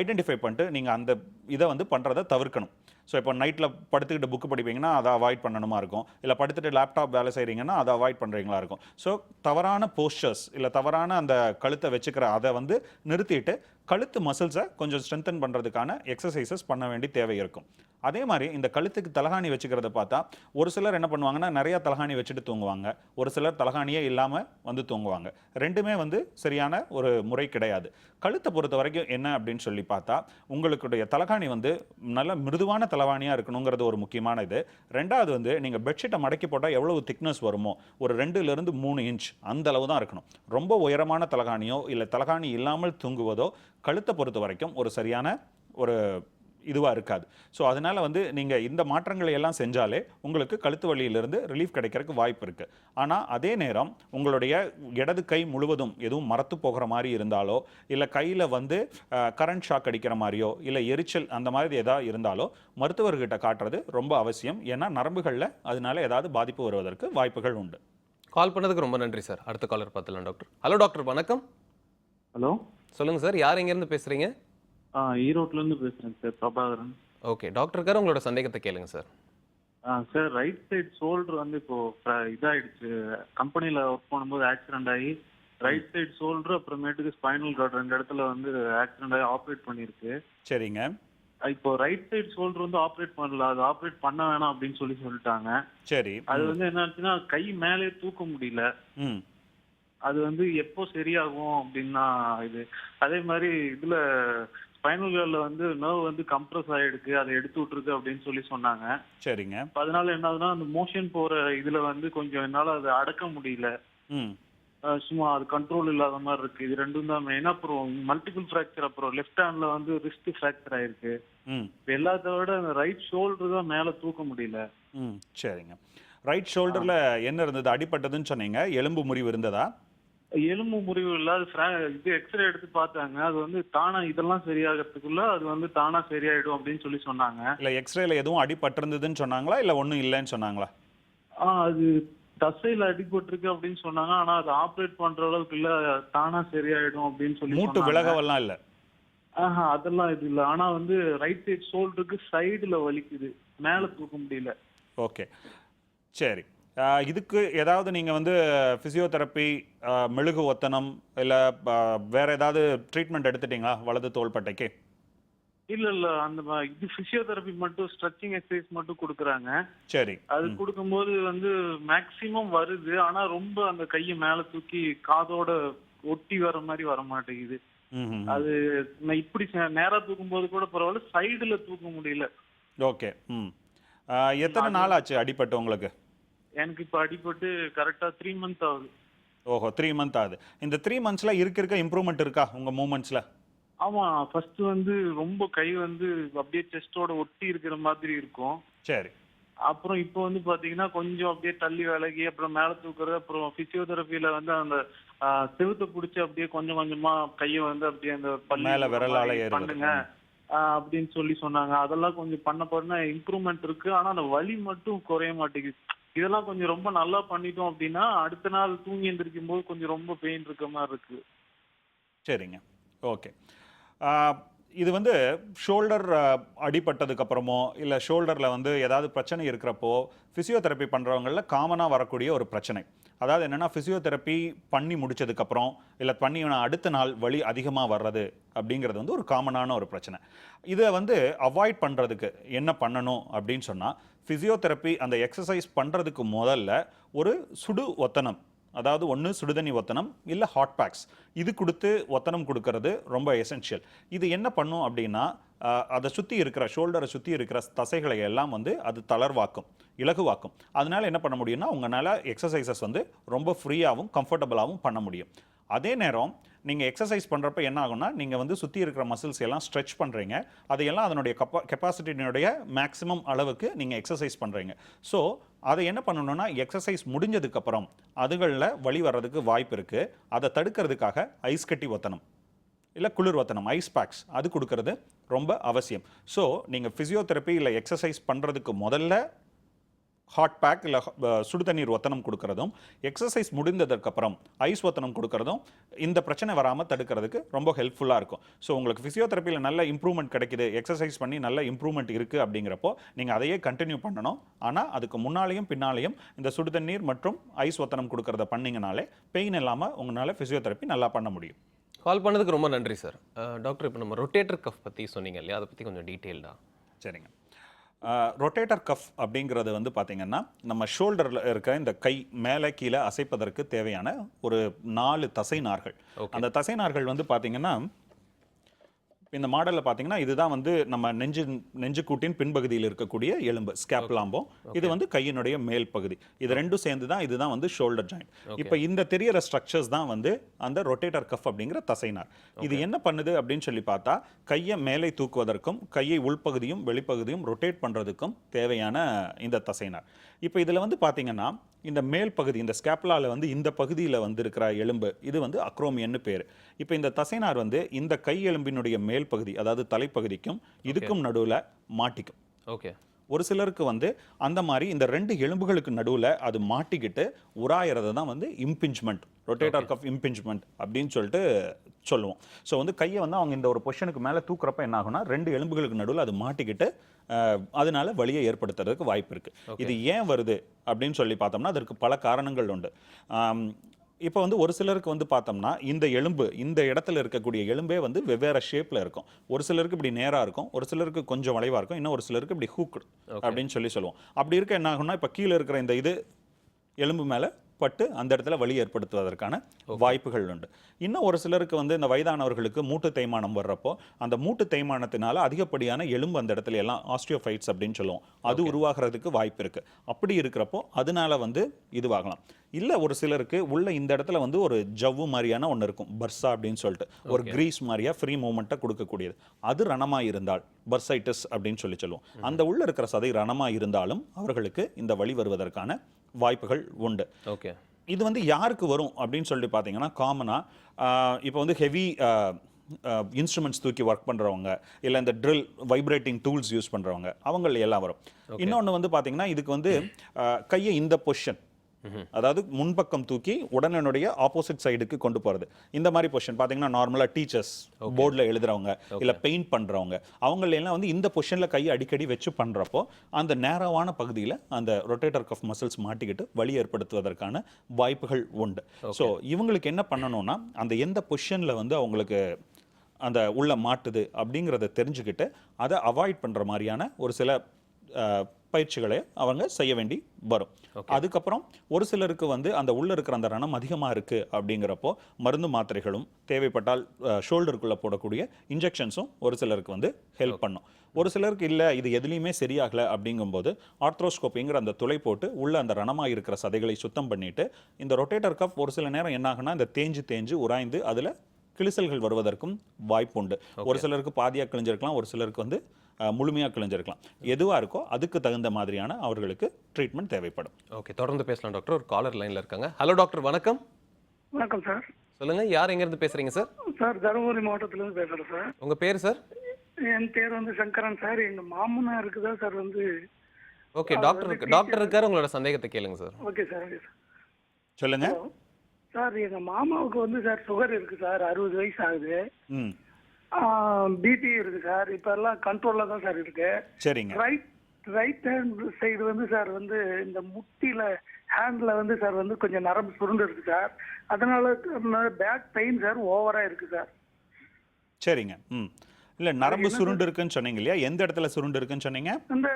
ஐடென்டிஃபை பண்ணிட்டு நீங்கள் அந்த இதை வந்து பண்ணுறதை தவிர்க்கணும். ஸோ இப்போ நைட்டில் படுத்துக்கிட்டு புக்கு படிப்பீங்கன்னா அதை அவாய்ட் பண்ணணுமா இருக்கும், இல்லை படுத்துட்டு லேப்டாப் வேலை செய்கிறீங்கன்னா அதை அவாய்ட் பண்ணுறீங்களா இருக்கும். ஸோ தவறான போஸ்டர்ஸ் இல்லை தவறான அந்த கழுத்தை வச்சுக்கிற அதை வந்து நிறுத்திட்டு கழுத்து மசில்ஸை கொஞ்சம் ஸ்ட்ரென்தன் பண்ணுறதுக்கான எக்ஸசைசஸ் பண்ண வேண்டிய தேவை இருக்கும். அதே மாதிரி இந்த கழுத்துக்கு தலகாணி வச்சுக்கிறத பார்த்தா ஒரு சிலர் என்ன பண்ணுவாங்கன்னா நிறைய தலகாணி வச்சுட்டு தூங்குவாங்க, ஒரு சிலர் தலகாணியே இல்லாமல் வந்து தூங்குவாங்க. ரெண்டுமே வந்து சரியான ஒரு முறை கிடையாது. கழுத்தை பொறுத்த வரைக்கும் என்ன அப்படின்னு சொல்லி பார்த்தா, உங்களுடைய தலகாணி வந்து நல்ல மிருதுவான தலகாணியாக இருக்கணுங்கிறது ஒரு முக்கியமான இது. ரெண்டாவது வந்து நீங்கள் பெட்ஷீட்டை மடக்கி போட்டால் எவ்வளவு திக்னஸ் வருமோ ஒரு 2லிருந்து 3 இன்ச் அந்த அளவு தான் இருக்கணும். ரொம்ப உயரமான தலகாணியோ இல்லை தலகாணி இல்லாமல் தூங்குவதோ கழுத்தை பொறுத்த வரைக்கும் ஒரு சரியான ஒரு இதுவாக இருக்காது. ஸோ அதனால் வந்து நீங்கள் இந்த மாற்றங்களை எல்லாம் செஞ்சாலே உங்களுக்கு கழுத்து வலியிலிருந்து ரிலீஃப் கிடைக்கிறதுக்கு வாய்ப்பு இருக்குது. ஆனால் அதே நேரம் உங்களுடைய இடது கை முழுவதும் எதுவும் மரத்து போகிற மாதிரி இருந்தாலோ இல்லை கையில் வந்து கரண்ட் ஷாக் அடிக்கிற மாதிரியோ இல்லை எரிச்சல் அந்த மாதிரி எதாவது இருந்தாலோ மருத்துவர்கிட்ட காட்டுறது ரொம்ப அவசியம். ஏன்னா நரம்புகளில் அதனால ஏதாவது பாதிப்பு வருவதற்கு வாய்ப்புகள் உண்டு. கால் பண்ணதுக்கு ரொம்ப நன்றி சார். அடுத்த காலர் பார்த்துலாம் டாக்டர். ஹலோ டாக்டர், வணக்கம். ஹலோ, சொல்லுங்கள் சார், யார் எங்கேருந்து பேசுகிறீங்க? ஈரோட்லேருந்து பேசுகிறேன் சார், பிரபாகரன். ஓகே டாக்டருக்கார உங்களோட சந்தேகத்தை கேளுங்க sir. Sir, right side shoulder வந்து இப்போ இதாயிடுச்சு. கம்பெனியில் ஒர்க் பண்ணும்போது ஆக்சிடென்ட் ஆகி ரைட் சைடு ஷோல்டர் அப்புறமேட்டுக்கு ஸ்பைனல் கார்டு 2 இடத்துல வந்து ஆக்சிடென்ட் ஆகி ஆப்ரேட் பண்ணியிருக்கு. சரிங்க. இப்போ ரைட் சைடு ஷோல்டர் வந்து ஆப்ரேட் பண்ணல, அது ஆப்ரேட் பண்ண வேணாம் அப்படின்னு சொல்லிட்டாங்க. சரி. அது வந்து என்ன ஆச்சுன்னா கை மேலே தூக்க முடியல. அது வந்து எப்போ சரியாகும் அப்படின்னா இது. அதே மாதிரி இதுல ஸ்பைனல் கார்டில் வந்து நர்வ் வந்து கம்ப்ரஸ் ஆயிடுக்கு, அதை எடுத்து விட்டுருக்கு அப்படின்னு சொன்னாங்க. சரிங்க. அதனால என்ன ஆகுதுன்னா அந்த மோஷன் போற இதுல வந்து கொஞ்சம் என்னால அதை அடக்க முடியல. சும்மா அது கண்ட்ரோல் இல்லாத மாதிரி இருக்கு. இது ரெண்டும் தான் மெயினா. அப்புறம் மல்டிபிள் ஃப்ராக்சர், அப்புறம் லெஃப்ட் ஹேண்ட்ல வந்து ரிஸ்ட் ஃப்ராக்சர் ஆயிருக்கு. எல்லாத்த விட அந்த ரைட் ஷோல்டர் தான் மேல தூக்க முடியல. சரிங்க. ரைட் ஷோல்டர்ல என்ன இருந்தது? அடிபட்டதுன்னு சொன்னீங்க. எலும்பு முறிவு இருந்ததா? எலும்பு முறிவு இல்லாத இது எக்ஸ்ரே எடுத்து பார்த்தாங்க. அது வந்து தானா இதெல்லாம் சரியாகிறதுக்குள்ள அது வந்து தானா சரியாயிடும் அப்படின்னு சொன்னாங்க. இல்ல எக்ஸ்ரேல எதுவும் அடிபட்டிருந்ததுன்னு சொன்னாங்களா இல்ல ஒண்ணும் இல்லைன்னு சொன்னாங்களா? அது தசையில அடிபட்டிருக்கு அப்படின்னு சொன்னாங்க. ஆனா அது ஆப்ரேட் பண்ற அளவுக்கு இல்ல, தானா சரியாயிடும் அப்படின்னு மூட்டு விலகவெல்லாம் இல்ல? அதெல்லாம் இது இல்ல. ஆனா வந்து ரைட் சைடு ஷோல்டருக்கு சைடுல வலிக்குது, மேல தூக்க முடியல. ஓகே, சரி. இதுக்கு ஏதாவது நீங்க வந்து பிசியோதெரப்பி, மெழுகு ஒத்தனம் இல்ல வேற ஏதாவது ட்ரீட்மெண்ட் எடுத்துட்டீங்களா வலது தோள்பட்டைக்கு? இல்ல அந்த இது பிசியோதெரப்பி மட்டும், ஸ்ட்ரெச்சிங் எக்ஸசைஸ் மட்டும் கொடுக்குறாங்க. சரி. அது கொடுக்கும்போது வந்து மேக்சிமம் வருது. ஆனா ரொம்ப அந்த கையை மேல தூக்கி காதோட ஒட்டி வர மாதிரி வர மாட்டேங்குது. அது இப்படி நேரா தூக்கும் போது கூட பரவாயில்ல, சைடுல தூக்க முடியல. ஓகே. எத்தனை நாள் ஆச்சு அடிபட்டு உங்களுக்கு? எனக்கு இப்ப அடிபட்டு கரெக்டா 3 months ஆகுது. ஓஹோ, 3 months ஆகுது. இந்த 3 monthsல இருக்க இம்ப்ரூவ்மெண்ட் இருக்கா உங்க மூவ்மெண்ட்ஸ்ல? ஆமா, ஃபர்ஸ்ட் வந்து ரொம்ப கை வந்து அப்படியே செஸ்டோட ஒட்டி இருக்கிற மாதிரி இருக்கும். சரி. அப்புறம் இப்போ வந்து பாத்தீங்கன்னா கொஞ்சம் அப்படியே தள்ளி விலகி அப்புறம் மேல தூக்குறது. அப்புறம் பிசியோதெரபியில வந்து அந்த செவுத்தை பிடிச்சி அப்படியே கொஞ்சம் கொஞ்சமா கையை வந்து அப்படியே அந்த மேல விரலால பண்ணுங்க அப்படின்னு சொன்னாங்க. அதெல்லாம் கொஞ்சம் பண்ண இம்ப்ரூவ்மெண்ட் இருக்கு. ஆனா அந்த வலி மட்டும் குறைய மாட்டேங்குது. இதெல்லாம் கொஞ்சம் ரொம்ப நல்லா பண்ணிட்டோம் அப்படின்னா அடுத்த நாள் தூங்கி எந்திரிக்கும் போது கொஞ்சம் ரொம்ப பெயின் இருக்க மாதிரி இருக்கு. சரிங்க. ஓகே. இது வந்து ஷோல்டர் அடிபட்டதுக்கு அப்புறமோ இல்லை ஷோல்டரில் வந்து ஏதாவது பிரச்சனை இருக்கிறப்போ ஃபிசியோதெரப்பி பண்ணுறவங்களில் காமனாக வரக்கூடிய ஒரு பிரச்சனை. அதாவது என்னென்னா ஃபிசியோதெரப்பி பண்ணி முடிச்சதுக்கப்புறம் இல்லை பண்ணி அடுத்த நாள் வலி அதிகமாக வர்றது அப்படிங்கிறது வந்து ஒரு காமனான ஒரு பிரச்சனை. இதை வந்து அவாய்ட் பண்ணுறதுக்கு என்ன பண்ணணும் அப்படின்னு சொன்னால், ஃபிசியோதெரப்பி அந்த எக்ஸசைஸ் பண்ணுறதுக்கு முதல்ல ஒரு சுடு ஒத்தனம், அதாவது ஒன்று சுடுதண்ணி ஒத்தனம் இல்லை ஹாட் பேக்ஸ், இது கொடுத்து ஒத்தனம் கொடுக்கறது ரொம்ப எசென்ஷியல். இது என்ன பண்ணும் அப்படின்னா, அதை சுற்றி இருக்கிற ஷோல்டரை சுற்றி இருக்கிற தசைகளை எல்லாம் வந்து அது தளர்வாக்கும், இலகுவாக்கும். அதனால என்ன பண்ண முடியும்னா, உங்களால் எக்ஸசைசஸ் வந்து ரொம்ப ஃப்ரீயாகவும் கம்ஃபர்டபுளாகவும் பண்ண முடியும். அதே நேரம் நீங்கள் எக்ஸசைஸ் பண்ணுறப்ப என்ன ஆகும்னா, நீங்கள் வந்து சுற்றி இருக்கிற மசில்ஸ் எல்லாம் ஸ்ட்ரெச் பண்ணுறீங்க, அதையெல்லாம் அதனுடைய கெப்பாசிட்டியினுடைய மேக்ஸிமம் அளவுக்கு நீங்கள் எக்ஸசைஸ் பண்ணுறீங்க. ஸோ அதை என்ன பண்ணணும்னா, எக்ஸசைஸ் முடிஞ்சதுக்கப்புறம் அதுகளில் வலி வர்றதுக்கு வாய்ப்பு இருக்குது. அதை தடுக்கிறதுக்காக ஐஸ் கட்டி ஒத்தனம் இல்லை குளிர் ஒத்தனம், ஐஸ் பேக்ஸ், அது கொடுக்கறது ரொம்ப அவசியம். ஸோ நீங்கள் ஃபிசியோதெரப்பி இல்லை எக்ஸசைஸ் பண்ணுறதுக்கு முதல்ல ஹாட் பேக் இல்லை சுடுதண்ணீர் ஒத்தனம் கொடுக்கறதும், எக்ஸசைஸ் முடிந்ததற்கப்புறம் ஐஸ் ஒத்தனம் கொடுக்கறதும் இந்த பிரச்சனை வராமல் தடுக்கிறதுக்கு ரொம்ப ஹெல்ப்ஃபுல்லாக இருக்கும். ஸோ உங்களுக்கு ஃபிசியோதெரப்பியில் நல்ல இம்ப்ரூவ்மெண்ட் கிடைக்குது, எக்ஸசைஸ் பண்ணி நல்ல இம்ப்ரூவ்மெண்ட் இருக்குது அப்படிங்கிறப்போ நீங்கள் அதையே கண்டினியூ பண்ணணும். ஆனால் அதுக்கு முன்னாலேயும் பின்னாலேயும் இந்த சுடுதண்ணீர் மற்றும் ஐஸ் ஒத்தனம் கொடுக்கறத பண்ணிங்கனாலே பெயின் இல்லாமல் உங்களால் ஃபிசியோதெரப்பி நல்லா பண்ண முடியும். கால் பண்ணதுக்கு ரொம்ப நன்றி சார். டாக்டர், இப்போ நம்ம ரொட்டேட்டர் கஃப் பற்றி சொன்னீங்க இல்லையா, அதை பற்றி கொஞ்சம் டீட்டெயில்டாக. சரிங்க. ரொட்டேட்டர் கஃப் அப்படிங்கிறது வந்து பார்த்திங்கன்னா, நம்ம ஷோல்டரில் இருக்க இந்த கை மேலே கீழே அசைப்பதற்கு தேவையான ஒரு 4 தசைநார்கள். அந்த தசைநார்கள் வந்து பார்த்திங்கன்னா, இந்த மாடலில் பார்த்தீங்கன்னா இதுதான் வந்து நம்ம நெஞ்சுக்கூட்டின் பின்பகுதியில் இருக்கக்கூடிய எலும்பு ஸ்கேப்புலாம்போ. இது வந்து கையினுடைய மேல் பகுதி. இது ரெண்டும் சேர்ந்து தான் இதுதான் வந்து ஷோல்டர் ஜாயிண்ட். இப்போ இந்த தெரியற ஸ்ட்ரக்சர்ஸ் தான் வந்து அந்த ரொட்டேட்டர் கஃப் அப்படிங்கிற தசைநார். இது என்ன பண்ணுது அப்படின்னு சொல்லி பார்த்தா, கையை மேலே தூக்குவதற்கும் கையை உள்பகுதியும் வெளிப்பகுதியும் ரொட்டேட் பண்ணுறதுக்கும் தேவையான இந்த தசைநார். இப்போ இதில் வந்து பார்த்தீங்கன்னா, இந்த மேல் பகுதி, இந்த ஸ்கேப்புலாவில் வந்து இந்த பகுதியில் வந்து இருக்கிற எலும்பு, இது வந்து அக்ரோமியன்னு பேர். இப்போ இந்த தசைநார் வந்து இந்த கை எலும்பினுடைய மேல் பகுதி, அதாவது தலைப்பகுதிக்கும் இதுக்கும் நடுவில் மாட்டிக்கும். ஓகே. ஒரு சிலருக்கு வந்து அந்த மாதிரி இந்த 2 எலும்புகளுக்கு நடுவில் அது மாட்டிக்கிட்டு உராயிறத தான் வந்து இம்பிஞ்ச்மெண்ட், ரொட்டேட்டர் கஃப் இம்பிஞ்ச்மெண்ட் அப்படின்னு சொல்லிட்டு சொல்லுவோம். ஸோ வந்து கையை வந்து அவங்க இந்த ஒரு பொசிஷனுக்கு மேலே தூக்குறப்ப என்ன ஆகும்னா, 2 எலும்புகளுக்கு நடுவில் அது மாட்டிக்கிட்டு அதனால வலியை ஏற்படுத்துறதுக்கு வாய்ப்பு இருக்குது. இது ஏன் வருது அப்படின்னு சொல்லி பார்த்தோம்னா, அதற்கு பல காரணங்கள் உண்டு. இப்போ வந்து ஒரு சிலருக்கு வந்து பார்த்தோம்னா, இந்த எலும்பு, இந்த இடத்துல இருக்கக்கூடிய எலும்பே வந்து வெவ்வேறு ஷேப்பில் இருக்கும். ஒரு சிலருக்கு இப்படி நேராக இருக்கும், ஒரு சிலருக்கு கொஞ்சம் வளைவாக இருக்கும், இன்னும் ஒரு சிலருக்கு இப்படி ஹூக்டு அப்படின்னு சொல்லுவோம். அப்படி இருக்க என்ன ஆகும்னா, இப்போ கீழே இருக்கிற இந்த இது எலும்பு மேலே பட்டு அந்த இடத்துல வலி ஏற்படுத்துவதற்கான வாய்ப்புகள் உண்டு. இன்னும் ஒரு சிலருக்கு வந்து இந்த வயதானவர்களுக்கு மூட்டு தேய்மானம் வர்றப்போ, அந்த மூட்டு தேய்மானத்தினால அதிகப்படியான எலும்பு அந்த இடத்துல எல்லாம் ஆஸ்டியோஃபைட்ஸ் அப்படின்னு சொல்லுவோம், அது உருவாகிறதுக்கு வாய்ப்பு இருக்கு. அப்படி இருக்கிறப்போ அதனால வந்து இதுவாகலாம். இல்லை ஒரு சிலருக்கு உள்ள இந்த இடத்துல வந்து ஒரு ஜவ்வு மாதிரியான ஒன்று இருக்கும், பர்சா அப்படின்னு சொல்லிட்டு, ஒரு கிரீஸ் மாதிரியா ஃப்ரீ மூமெண்ட்டை கொடுக்கக்கூடியது. அது ரணமாக இருந்தால் பர்சைட்டிஸ் அப்படின்னு சொல்லுவோம். அந்த உள்ள இருக்கிற சதை ரணமாக இருந்தாலும் அவர்களுக்கு இந்த வலி வருவதற்கான வாய்ப்புகள் உண்டு. ஓகே. இது வந்து யாருக்கு வரும் அப்படின்னு சொல்லிட்டு பார்த்தீங்கன்னா, காமனாக இப்போ வந்து ஹெவி இன்ஸ்ட்ருமெண்ட்ஸ் தூக்கி ஒர்க் பண்ணுறவங்க, இல்லை இந்த ட்ரில் வைப்ரேட்டிங் டூல்ஸ் யூஸ் பண்ணுறவங்க, அவங்கள எல்லாம் வரும். இன்னொன்று வந்து பார்த்தீங்கன்னா, இதுக்கு வந்து கையை இந்த பொசிஷன், அதாவது முன்பக்கம் தூக்கி உடனனுடைய ஆப்போசிட் சைடுக்கு கொண்டு போகிறது, இந்த மாதிரி பொசிஷன் பார்த்தீங்கன்னா, நார்மலாக டீச்சர்ஸ் போர்டில் எழுதுறவங்க இல்லை பெயிண்ட் பண்ணுறவங்க, அவங்களெல்லாம் வந்து இந்த பொசிஷனில் கையை அடிக்கடி வச்சு பண்ணுறப்போ அந்த நேரவான பகுதியில் அந்த ரொட்டேட்டர் கஃப் மசில்ஸ் மாட்டிக்கிட்டு வலி ஏற்படுத்துவதற்கான வாய்ப்புகள் உண்டு. ஸோ இவங்களுக்கு என்ன பண்ணணும்னா, அந்த எந்த பொசிஷனில் வந்து அவங்களுக்கு அந்த உள்ள மாட்டுது அப்படிங்கிறத தெரிஞ்சுக்கிட்டு அதை அவாய்ட் பண்ணுற மாதிரியான ஒரு சில பயிற்சிகளை அவங்க செய்ய வேண்டி வரும். அதுக்கப்புறம் ஒரு சிலருக்கு வந்து அந்த உள்ள இருக்கிற அந்த ரணம் அதிகமாக இருக்குது அப்படிங்கிறப்போ மருந்து மாத்திரைகளும் தேவைப்பட்டால் ஷோல்டருக்குள்ளே போடக்கூடிய இன்ஜெக்ஷன்ஸும் ஒரு சிலருக்கு வந்து ஹெல்ப் பண்ணும். ஒரு சிலருக்கு இல்லை இது எதுலேயுமே சரியாகலை அப்படிங்கும்போது ஆர்த்ரோஸ்கோப்பிங்கிற அந்த துளை போட்டு உள்ள அந்த ரணமாக இருக்கிற சதைகளை சுத்தம் பண்ணிட்டு, இந்த ரொட்டேட்டர் கஃப் ஒரு சில நேரம் என்ன ஆகுனா, இந்த தேஞ்சு உராய்ந்து அதில் கிழிசல்கள் வருவதற்கும் வாய்ப்பு உண்டு. ஒரு சிலருக்கு பாதியாக கிழிஞ்சிருக்கலாம், ஒரு சிலருக்கு வந்து முழுமையாக கிழிஞ்சிருக்கலாம். எதுவாக இருக்கோ அதுக்கு தகுந்த மாதிரியான அவர்களுக்கு ட்ரீட்மெண்ட் தேவைப்படும். ஓகே, தொடர்ந்து பேசலாம் டாக்டர். ஒரு காலர் லைனில் இருக்காங்க. ஹலோ டாக்டர், வணக்கம். வணக்கம் சார். சொல்லுங்க, யார் எங்கேருந்து பேசுறீங்க சார்? சார், தருமபுரி மாவட்டத்திலேருந்து பேசுகிறேன் சார். உங்கள் பேர் சார்? என் பேர் வந்து சங்கரன் சார். எங்கள் மாமனாருக்கு தான் சார் வந்து. ஓகே, டாக்டர் இருக்காரு, உங்களோட சந்தேகத்தை கேளுங்க sir. Okay sir, okay sir. சொல்லுங்க சார். எங்கள் மாமாவுக்கு வந்து சார் சுகர் இருக்கு சார், 60 வயசு ஆகுது. பிபி இருக்கு சார். இப்ப எல்லாம் கண்ட்ரோல்ல தான் சார் இருக்கு. சரிங்க. ரைட் ஹேண்ட் சைடு வந்து சார் வந்து இந்த முட்டியில ஹேண்ட்ல வந்து சார் வந்து கொஞ்சம் நரம்பு சுருண்டு இருக்கு சார். அதனால பேக் பெயின் சார் ஓவரா இருக்கு சார். சரிங்க. இல்ல நரம்பு சுருண்டு இருக்குன்னு சொன்னீங்க இல்லையா? எந்த இடத்துல சுருண்டு இருக்குன்னு சொன்னீங்க? இந்த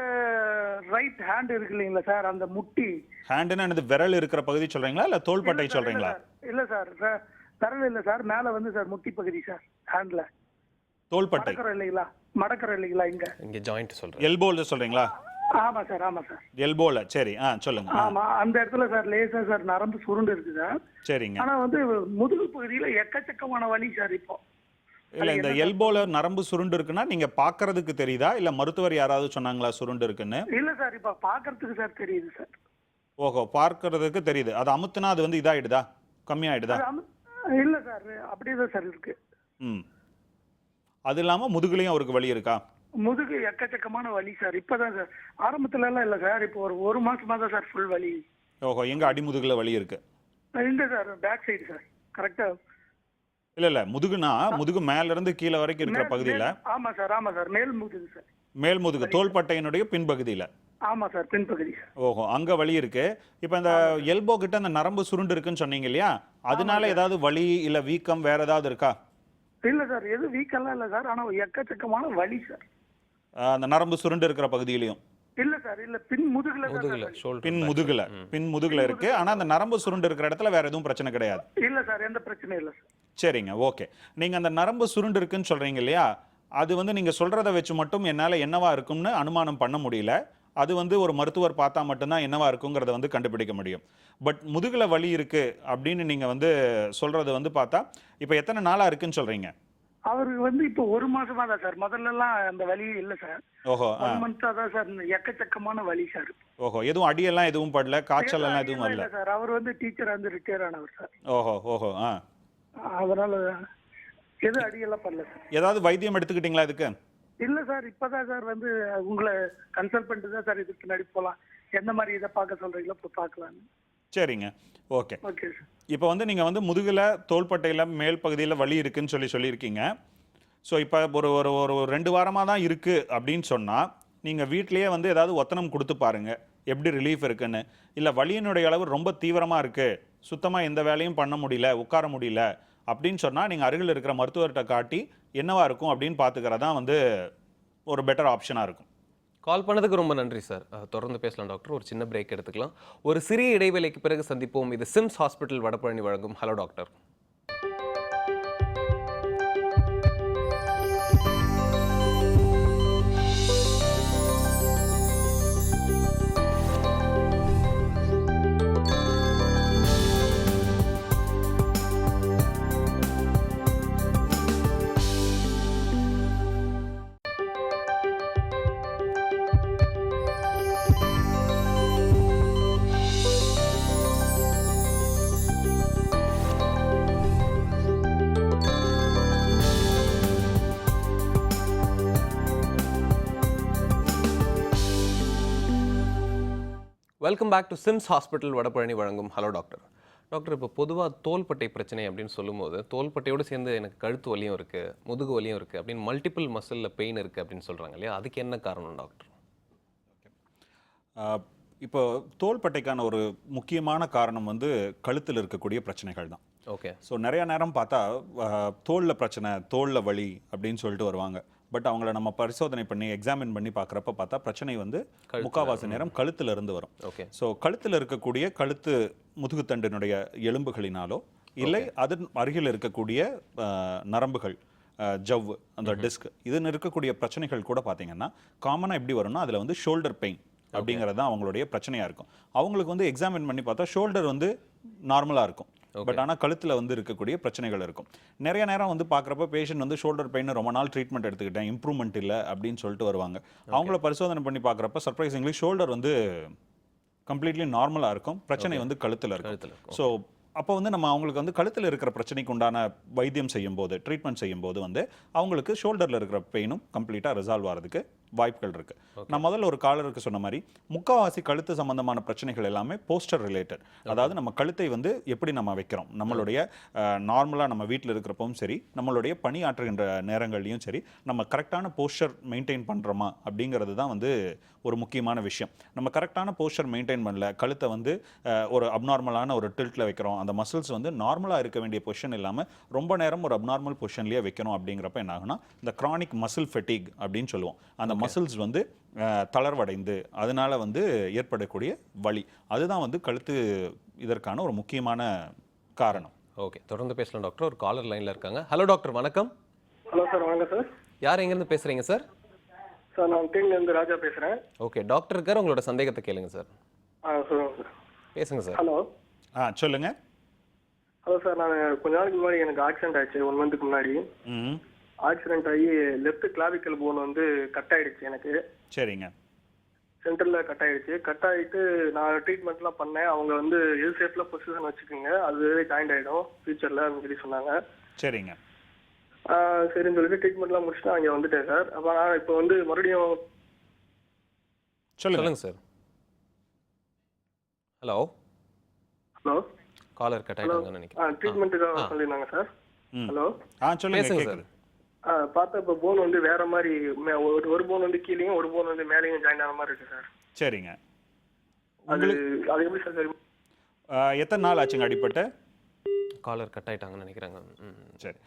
ரைட் ஹேண்ட் இருக்கு இல்லைங்களா சார், அந்த முட்டி. ஹேண்டுன்னா என்னது, விரல் இருக்கிற பகுதி சொல்றீங்களா இல்ல தோள்பட்டை சொல்றீங்களா? இல்ல சார், விரல் இல்ல சார், மேல வந்து சார் முட்டி பகுதி சார், ஹேண்ட்ல. தோள்பட்டை மடக்கற இல்லைங்களா இங்க ஜாயிண்ட் சொல்றேன். எல்போல சொல்றீங்களா? ஆமா சார், ஆமா சார். எல்போல. சரி, சொல்லுங்க. ஆமா, அந்த இடத்துல சார் லேசா சார் நரம்பு சுருண்டு இருக்கு சார். சரிங்க. ஆனா வந்து முதுகு பகுதியில எக்கச்சக்கமான வலி சார் இப்போ. இல்ல இந்த எல்போல நரம்பு சுருண்டு இருக்குன்னா நீங்க பாக்குறதுக்கு தெரியுதா இல்ல மருத்துவர் யாராவது சொன்னாங்களா சுருண்டு இருக்குன்னு? இல்ல சார், இப்ப பாக்குறதுக்கு சார் தெரியுது சார். ஓஹோ, பார்க்கறதுக்கு தெரியுது. அது அமுத்துனா அது வந்து இதாயிடுதா, கம்மியாயிடுதா? இல்ல சார், அப்படியே தான் சார் இருக்கு. அது இல்லாம முதுகுலயும் அவருக்கு வலி இருக்கா? முதுகு எக்கச்சக்கமான வலி சார். இப்பதான் சார், ஆரம்பத்துல எல்லாம் இல்ல சார், இப்போ ஒரு மாசமா தான் சார் ஃபுல் வலி. ஓஹோ, எங்க அடிமுதுகுல வலி இருக்கு? இந்த சார் பேக் சைடு சார், கரெக்டா. இல்ல முதுகுனா முதுகு மேல இருந்து கீழே வரைக்கும் இருக்கிற பகுதியில? ஆமா சார், ஆமா சார், மேல் முதுகு சார். மேல் முதுகு, தோள்பட்டையினுடைய பின்பகுதியில? ஆமா சார், பின்பகுதி சார். ஓஹோ, அங்க வலி இருக்கு. இப்ப இந்த எல்போ கிட்ட அந்த நரம்பு சுருண்டு இருக்குன்னு சொன்னீங்க இல்லையா? அதனால ஏதாவது வலி இல்ல வீக்கம் வேற ஏதாவது இருக்கா? இல்ல சார், எதுவும் வீக்கெல்லாம் இல்ல சார், ஆனா எக்கச்சக்கமான வலி சார். அந்த நரம்பு சுருண்டு இருக்கிற பகுதியிலையும்? இல்ல சார், இல்ல பின் முதுகுல பின் முதுகுல இருக்கு. ஆனா அந்த நரம்பு சுருண்டு இருக்கிற இடத்துல வேற எதுவும் பிரச்சனை கிடையாது? இல்ல சார், எந்த பிரச்சனையும் இல்ல சார். சரிங்க, ஓகே. நீங்க அந்த நரம்பு சுருண்டு இருக்குன்னு சொல்றீங்க இல்லையா? அது வந்து நீங்க சொல்றத வச்சு மட்டும் என்னால என்னவா இருக்கும்னு அனுமானம் பண்ண முடியல. அது வந்து ஒரு மருத்துவர் பார்த்தா மட்டும்தான் என்னவா இருக்குங்கிறத வந்து கண்டுபிடிக்க முடியும். பட் முதுகுல வலி இருக்கு அப்படின்னு நீங்க வந்து சொல்றது வந்து பார்த்தா இப்ப எத்தனை நாளா இருக்குன்னு சொல்றீங்க? அவருக்கு வந்து இப்போ ஒரு மாசமா தான் சார். முதல்ல எல்லாம் அந்த வலியே இல்ல சார். ஓஹோ, 1 month தான் சார் எக்கச்சக்கமான வலி சார். ஓஹோ, எதுவும் அடியெல்லாம் எதுவும் படல, காய்ச்சல் எல்லாம் எதுவும் வரல சார்? அவர் வந்து டீச்சர் வந்து ரிட்டையர் ஆனவர் சார். ஓஹோ. அதனால எதுவும் அடியெல்லாம் பண்ணல சார். ஏதாவது வைத்தியம் எடுத்துக்கிட்டீங்களா இதுக்கு? இல்ல சார், இப்பதான் சார் வந்து உங்களை கன்சல்ட் பண்ணிட்டு தான் சார் இதுக்கு பின்னாடி போலாம், எந்த மாதிரி இதை பார்க்க சொல்றீங்களோ இப்போ பார்க்கலாம். சரிங்க, ஓகே. Okay sir. இப்போ வந்து நீங்கள் வந்து முதுகில் தோள்பட்டையில் மேல் பகுதியில் வலி இருக்குன்னு சொல்லியிருக்கீங்க. ஸோ இப்போ ஒரு ஒரு ஒரு 2 வாரமாக தான் இருக்குது அப்படின்னு சொன்னால் நீங்கள் வீட்டிலேயே வந்து ஏதாவது ஒத்தனம் கொடுத்து பாருங்கள் எப்படி ரிலீஃப் இருக்குன்னு. இல்லை வலியினுடைய அளவு ரொம்ப தீவிரமாக இருக்குது, சுத்தமாக எந்த வேலையும் பண்ண முடியல, உட்கார முடியல அப்படின்னு சொன்னால் நீங்கள் அருகில் இருக்கிற மருத்துவர்கிட்ட காட்டி என்னவா இருக்கும் அப்படின்னு பார்த்துக்கிறதான் வந்து ஒரு பெட்டர் ஆப்ஷனாக இருக்கும். கால் பண்ணதுக்கு ரொம்ப நன்றி சார். தொடர்ந்து பேசலாம் டாக்டர். ஒரு சின்ன பிரேக் எடுத்துக்கலாம். ஒரு சிறிய இடைவேளைக்கு பிறகு சந்திப்போம். இது சிம்ஸ் ஹாஸ்பிட்டல் வடபழனி வழங்கும் hello doctor. Welcome back to SIMS hospital Vadapalani வழங்கும் ஹலோ டாக்டர். டாக்டர், இப்போ பொதுவாக தோள்பட்டை பிரச்சனை அப்படின்னு சொல்லும்போது தோள்பட்டையோடு சேர்ந்து எனக்கு கழுத்து வலியும் இருக்குது, முதுகு வலியும் இருக்குது அப்படின்னு மல்டிபிள் மசிலில் பெயின் இருக்குது அப்படின்னு சொல்கிறாங்க இல்லையா? அதுக்கு என்ன காரணம் டாக்டர்? இப்போ தோள்பட்டைக்கான ஒரு முக்கியமான காரணம் வந்து கழுத்தில் இருக்கக்கூடிய பிரச்சனைகள் தான். ஓகே. ஸோ நிறையா நேரம் பார்த்தா தோளில் பிரச்சனை, தோளில் வலி அப்படின்னு சொல்லிட்டு வருவாங்க. பட் அவங்கள நம்ம பரிசோதனை பண்ணி எக்ஸாமின் பண்ணி பார்க்குறப்ப பார்த்தா பிரச்சனை வந்து முக்கால்வாசி நேரம் கழுத்துல இருந்து வரும். ஓகே. ஸோ கழுத்தில் இருக்கக்கூடிய கழுத்து முதுகுத்தண்டினுடைய எலும்புகளினாலோ இல்லை அதன் அருகில் இருக்கக்கூடிய நரம்புகள், ஜவ்வு, அந்த டிஸ்க், இதுன்னு இருக்கக்கூடிய பிரச்சனைகள் கூட பார்த்தீங்கன்னா காமனாக எப்படி வரும்னா அதில் வந்து ஷோல்டர் பெயின் அப்படிங்கிறது தான் அவங்களுடைய பிரச்சனையாக இருக்கும். அவங்களுக்கு வந்து எக்ஸாமின் பண்ணி பார்த்தா ஷோல்டர் வந்து நார்மலாக இருக்கும், பட் ஆனால் கழுத்தில் வந்து இருக்கக்கூடிய பிரச்சனைகள் இருக்கும். நிறைய நேரம் வந்து பார்க்குறப்ப பேஷண்ட் வந்து ஷோல்டர் பெயின் ரொம்ப நாள் ட்ரீட்மெண்ட் எடுத்துக்கிட்டேன், இம்ப்ரூவ்மெண்ட் இல்லை அப்படின்னு சொல்லிட்டு வருவாங்க. அவங்கள பரிசோதனை பண்ணி பார்க்குறப்ப சர்ப்ரைசிங்லி ஷோல்டர் வந்து கம்ப்ளீட்லி நார்மலாக இருக்கும், பிரச்சனை வந்து கழுத்தில் இருக்கும். ஸோ அப்போ வந்து நம்ம அவங்களுக்கு வந்து கழுத்தில் இருக்கிற பிரச்சனைக்கு உண்டான வைத்தியம் செய்யும்போது, ட்ரீட்மெண்ட் செய்யும்போது வந்து அவங்களுக்கு ஷோல்டரில் இருக்கிற பெயினும் கம்ப்ளீட்டாக ரிசால்வ் ஆகிறதுக்கு வாய்ப்புகள் இருக்கு. நான் முதல்ல ஒரு காலருக்கு சொன்ன மாதிரி முக்காவாசி கழுத்து சம்பந்தமான பிரச்சனைகள் எல்லாமே போஸ்டர் ரிலேட்டட். அதாவது நம்ம கழுத்தை வந்து எப்படி நம்ம வைக்கிறோம், நம்மளுடைய நார்மலாக நம்ம வீட்டில் இருக்கிறப்பவும் சரி, நம்மளுடைய பணியாற்றுகின்ற நேரங்கள்லையும் சரி, நம்ம கரெக்டான போஸ்டர் மெயின்டைன் பண்ணுறோமா அப்படிங்கிறது தான் வந்து ஒரு முக்கியமான விஷயம். நம்ம கரெக்டான போஸ்டர் மெயின்டைன் பண்ணல, கழுத்தை வந்து ஒரு அப்நார்மலான ஒரு டில்ட்டில் வைக்கிறோம், அந்த மசில்ஸ் வந்து நார்மலாக இருக்க வேண்டிய பொசிஷன் இல்லாமல் ரொம்ப நேரம் ஒரு அப்நார்மல் பொசிஷன்லேயே வைக்கணும். அப்படிங்கிறப்ப என்ன ஆகுனா இந்த கிரானிக் மசில் ஃபெட்டிக் அப்படின்னு சொல்லுவோம். அந்த மசில்ஸ் வந்து தளர்வடைந்து அதனால வந்து ஏற்படக்கூடிய வலி, அதுதான் வந்து கழுத்து இதற்கான ஒரு முக்கியமான காரணம். ஓகே, தொடர்ந்து பேசலாம் டாக்டர். ஒரு காலர் லைனில் இருக்காங்க. ஹலோ டாக்டர், வணக்கம். ஹலோ சார், வாங்க சார். யார் எங்கேருந்து பேசுகிறீங்க சார்? சார் நான் தேனியிலேருந்து ராஜா பேசுகிறேன். ஓகே, டாக்டர் இருக்கார், உங்களோட சந்தேகத்தை கேளுங்க சார். சொல்லுங்கள் சார். பேசுங்க சார். ஹலோ. சொல்லுங்க. ஹலோ சார், நான் கொஞ்ச நாளைக்கு முன்னாடி எனக்கு ஆக்சிடென்ட் ஆயிடுச்சு. 1 மந்த்துக்கு முன்னாடி ஆக்சிடென்ட் ஆகி லெஃப்ட் கிளாவிக்கல் போன் வந்து கட் ஆயிடுச்சு எனக்கு. சரிங்க. சென்டரில் கட் ஆயிடுச்சு. கட் ஆகிட்டு நான் ட்ரீட்மெண்ட்லாம் பண்ணேன். அவங்க வந்து எல் ஷேப்பில் பொசிஷன் வச்சுக்கோங்க, அதுவே ஜாயிண்ட் ஆகிடும் ஃபியூச்சரில் அப்படின்னு சொல்லி சொன்னாங்க. சரிங்க. சரின்னு சொல்லிட்டு ட்ரீட்மெண்ட்லாம் முடிச்சுட்டு அங்கே வந்துட்டேன் சார். அப்போ நான் இப்போ வந்து மறுபடியும் சொல்லுங்க sir. Hello. Hello. Caller cut ஆயிட்டாங்கன்னு நினைக்கிறேன். ட்ரீட்மெண்ட்டுக்காக சொல்லியிருந்தாங்க சார். ஹலோ. சொல்லுங்க சார். பார்த்தா இப்போ போன் வந்து வேற மாதிரி, ஒரு போன் வந்து கீழேயும் ஒரு போன் வந்து மேலேயும் ஜாயின் ஆன மாதிரி இருக்கு சார். சரிங்க. அது எப்படி சார் சரி? எத்தனை நாள் ஆச்சுங்க அடிபட்டு? காலர் கட் ஆயிட்டாங்கன்னு நினைக்கிறாங்க. சரி.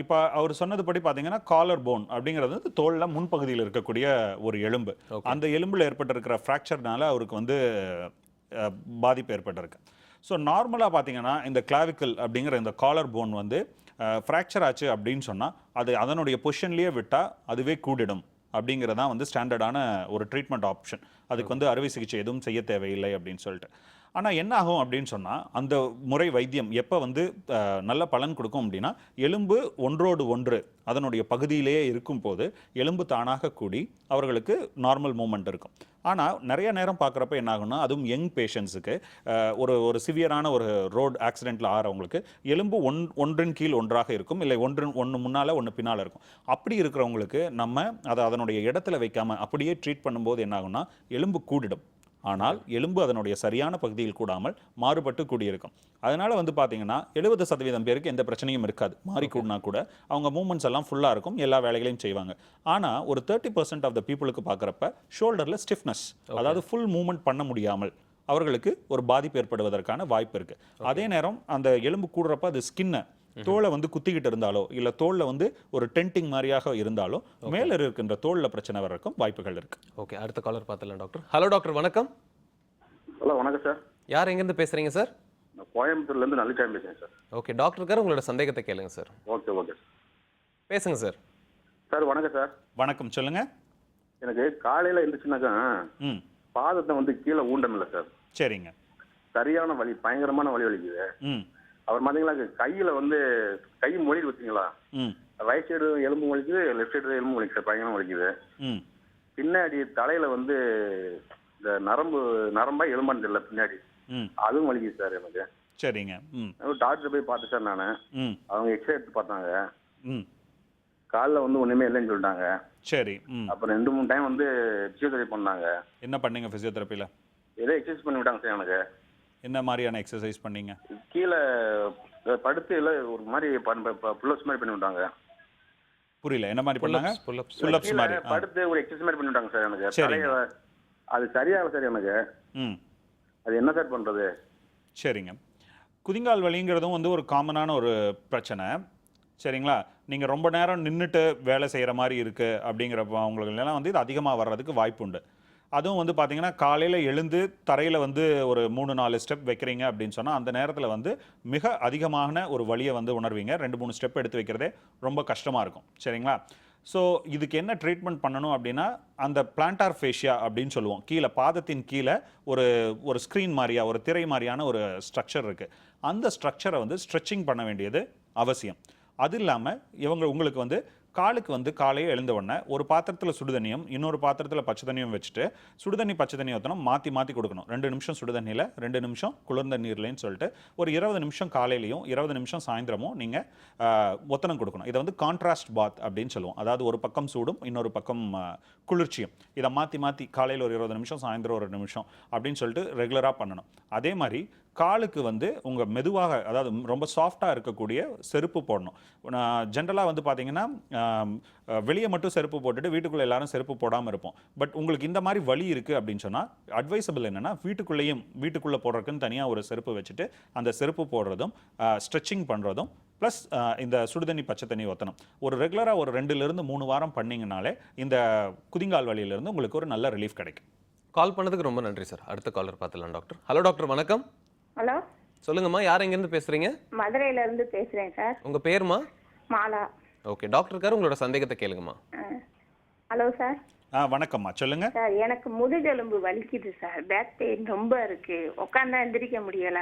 இப்போ அவர் சொன்னதுபடி பார்த்தீங்கன்னா காலர் போன் அப்படிங்கிறது வந்து தோலில் முன்பகுதியில் இருக்கக்கூடிய ஒரு எலும்பு. அந்த எலும்பில் ஏற்பட்டிருக்கிற ஃப்ராக்சர்னால அவருக்கு வந்து பாதிப்பு ஏற்பட்டிருக்கு. ஸோ நார்மலாக பார்த்தீங்கன்னா இந்த கிளாவிக்கல் அப்படிங்கிற இந்த காலர் போன் வந்து ஃப்ராக்சர் ஆச்சு அப்படின்னு சொன்னால் அது அதனுடைய பொசிஷன்லேயே விட்டால் அதுவே கூடிடும் அப்படிங்கிறதான் வந்து ஸ்டாண்டர்டான ஒரு ட்ரீட்மெண்ட் ஆப்ஷன். அதுக்கு வந்து அறுவை சிகிச்சை எதுவும் செய்ய தேவையில்லை அப்படின்னு சொல்லிட்டு. ஆனால் என்ன ஆகும் அப்படின்னு சொன்னால் அந்த முறை வைத்தியம் எப்போ வந்து நல்ல பலன் கொடுக்கும் அப்படின்னா எலும்பு ஒன்றோடு ஒன்று அதனுடைய பகுதியிலேயே இருக்கும் போது எலும்பு தானாக கூடி அவர்களுக்கு நார்மல் மூமெண்ட் இருக்கும். ஆனால் நிறைய நேரம் பார்க்குறப்ப என்ன ஆகும்னா அதுவும் யங் பேஷண்ட்ஸுக்கு ஒரு சிவியரான ஒரு ரோடு ஆக்சிடெண்ட்டில் ஆகிறவங்களுக்கு எலும்பு ஒன்றின் கீழ் ஒன்றாக இருக்கும், இல்லை ஒன்று முன்னால் ஒன்று பின்னால் இருக்கும். அப்படி இருக்கிறவங்களுக்கு நம்ம அதை அதனுடைய இடத்துல வைக்காமல் அப்படியே ட்ரீட் பண்ணும்போது என்ன ஆகும்னா எலும்பு கூடிடும். ஆனால் எலும்பு அதனுடைய சரியான பகுதியில் கூடாமல் மாறுபட்டு கூடியிருக்கும். அதனால் வந்து பார்த்தீங்கன்னா 70% பேருக்கு எந்த பிரச்சனையும் இருக்காது. மாறி கூடினா கூட அவங்க மூமெண்ட்ஸ் எல்லாம் ஃபுல்லாக இருக்கும், எல்லா வேலைகளையும் செய்வாங்க. ஆனால் ஒரு 30% ஆஃப் த பீப்புளுக்கு பார்க்குறப்ப ஷோல்டரில் ஸ்டிஃப்னஸ், அதாவது ஃபுல் மூமெண்ட் பண்ண முடியாமல் அவர்களுக்கு ஒரு பாதிப்பு ஏற்படுவதற்கான வாய்ப்பு இருக்குது. அதே நேரம் அந்த எலும்பு கூடுறப்ப அது ஸ்கின்னை தோலை வந்து குத்திக்கிட்டு இருந்தாலோ இல்லை தோலில் வந்து ஒரு டென்டிங் மாதிரியாக இருந்தாலோ மேலே இருக்கின்ற தோலில் பிரச்சனை வர்றதுக்கும் வாய்ப்புகள் இருக்கு. ஓகே, அடுத்த காலர் பார்த்துலாம் டாக்டர். ஹலோ டாக்டர், வணக்கம். ஹலோ, வணக்கம் சார். யார் எங்கேருந்து பேசுறீங்க சார்? நான் கோயம்புத்தூர்லேருந்து நல்லிச்சாமி பேசுகிறேன் சார். ஓகே, டாக்டர் இருக்கார், உங்களோட சந்தேகத்தை கேளுங்க சார். ஓகே ஓகே பேசுங்க சார். சார் வணக்கம் சார். வணக்கம், சொல்லுங்க. எனக்கு காலையில் எழுந்துச்சுனாக்கா பாதத்தை வந்து கீழே ஊண்டமில்லை சார். சரிங்க. சரியான வலி, பயங்கரமான வலி வலிக்குது. அவர் பார்த்தீங்களா கையில் வந்து கை மொழி வச்சிங்களா, ரைட் சைடு எலும்பு வலிக்குது, லெஃப்ட் சைடு எலும்பு வலிக்குது சார், பயங்கரமாக வலிக்குது. பின்னாடி தலையில் வந்து இந்த நரம்பா எலும்பான்னு தெரியல பின்னாடி, அதுவும் வலிக்குது சார் எனக்கு. சரிங்க. டாக்டர் போய் பார்த்தேன் சார் நான். அவங்க எக்ஸ்ரே எடுத்து பார்த்தாங்க, காலில் வந்து ஒன்றுமே இல்லைன்னு சொல்லிட்டாங்க. சரி. அப்புறம் 2-3 டைம் வந்து பிசியோதெரபி பண்ணாங்க. என்ன பண்ணீங்க ஃபிசியோதெரபியில்? ஏதோ எக்ஸசைஸ் பண்ணி விட்டாங்க சார் எனக்கு. என்ன மாதிரியான எக்ஸசைஸ் பண்ணீங்க? கீழே படுத்து இல்லை ஒரு மாதிரி புல்லப்ஸ் மாதிரி பண்ணி விட்டாங்க. புரியல, என்ன மாதிரி பண்ணாங்க? புல்லப்ஸ் மாதிரி படுத்து ஒரு எக்ஸசைஸ் மாதிரி பண்ணி விட்டாங்க சார் எனக்கு. அது சரியாகல சார் எனக்கு. அது என்ன சார் பண்றது? சரிங்க. குதிங்கால் வலிங்கிறதும் வந்து ஒரு காமனான ஒரு பிரச்சனை. சரிங்களா? நீங்கள் ரொம்ப நேரம் நின்றுட்டு வேலை செய்கிற மாதிரி இருக்குது அப்படிங்கிறப்ப அவங்களுக்கெல்லாம் வந்து இது அதிகமாக வர்றதுக்கு வாய்ப்பு உண்டு. அதுவும் வந்து பார்த்தீங்கன்னா காலையில் எழுந்து தரையில் வந்து ஒரு 3-4 ஸ்டெப் வைக்கிறீங்க அப்படின்னு சொன்னால் அந்த நேரத்தில் வந்து மிக அதிகமான ஒரு வலியை வந்து உணர்வீங்க. 2-3 ஸ்டெப் எடுத்து வைக்கிறதே ரொம்ப கஷ்டமாக இருக்கும். சரிங்களா? ஸோ இதுக்கு என்ன ட்ரீட்மெண்ட் பண்ணணும் அப்படின்னா அந்த பிளான்டார் ஃபேஷியா அப்படின்னு சொல்லுவோம். கீழே பாதத்தின் கீழே ஒரு ஸ்க்ரீன் மாதிரியா ஒரு திரை மாதிரியான ஒரு ஸ்ட்ரக்சர் இருக்குது. அந்த ஸ்ட்ரக்சரை வந்து ஸ்ட்ரெச்சிங் பண்ண வேண்டியது அவசியம். அது இல்லாமல் உங்களுக்கு வந்து காலுக்கு வந்து காலையே எழுந்த உடனே ஒரு பாத்திரத்தில் சுடுதண்ணியும் இன்னொரு பாத்திரத்தில் பச்சை தண்ணியும் வச்சுட்டு சுடுதண்ணி பச்சை தண்ணி ஊற்றணும், மாற்றி மாற்றி கொடுக்கணும். 2 நிமிஷம் சுடுதண்ணியில் 2 நிமிஷம் குளிர்ந்த நீர்லைன்னு சொல்லிட்டு ஒரு 20 நிமிஷம் காலையிலையும் 20 நிமிஷம் சாயந்தரமும் நீங்கள் ஒத்தனம் கொடுக்கணும். இதை வந்து கான்ட்ராஸ்ட் பாத் அப்படின்னு சொல்லுவோம். அதாவது ஒரு பக்கம் சூடும் இன்னொரு பக்கம் குளிர்ச்சியும். இதை மாற்றி மாற்றி காலையில் ஒரு 20 நிமிஷம் சாயந்தரம் ஒரு நிமிஷம் அப்படின்னு சொல்லிட்டு ரெகுலராக பண்ணணும். அதே மாதிரி காலுக்கு வந்து உங்கள் மெதுவாக, அதாவது ரொம்ப சாஃப்டாக இருக்கக்கூடிய செருப்பு போடணும். ஜென்ரலாக வந்து பார்த்தீங்கன்னா வெளியே மட்டும் செருப்பு போட்டுட்டு வீட்டுக்குள்ளே எல்லாரும் செருப்பு போடாமல் இருப்போம். பட் உங்களுக்கு இந்த மாதிரி வலி இருக்குது அப்படின்னு சொன்னால் அட்வைசபிள் என்னென்னா வீட்டுக்குள்ளே போடுறதுக்குன்னு தனியாக ஒரு செருப்பு வச்சுட்டு அந்த செருப்பு போடுறதும் ஸ்ட்ரெச்சிங் பண்ணுறதும் ப்ளஸ் இந்த சுடுதண்ணி பச்சை தண்ணி ஊற்றணும். ஒரு ரெகுலராக ஒரு 2லிருந்து 3 வாரம் பண்ணிங்கனாலே இந்த குதிங்கால் வலியிலேருந்து உங்களுக்கு ஒரு நல்ல ரிலீஃப் கிடைக்கும். கால் பண்ணதுக்கு ரொம்ப நன்றி சார். அடுத்த காலர் பார்த்துலாம் டாக்டர். ஹலோ டாக்டர், வணக்கம். ஹலோ, சொல்லுங்கம்மா, யார் எங்கேருந்து பேசுறீங்க? மதுரையில இருந்து பேசுறேன் சார். உங்க பேருமா? மாலா. ஓகே, டாக்டர் கார் உங்களோட சந்தேகத்தை கேளுங்கம்மா. Hello sir. வணக்கம்மா, சொல்லுங்க சார், எனக்கு முதுகெலும்பு வலிக்குது சார். பேக் பெயின் ரொம்ப இருக்கு. உட்காந்தா எந்திரிக்க முடியல,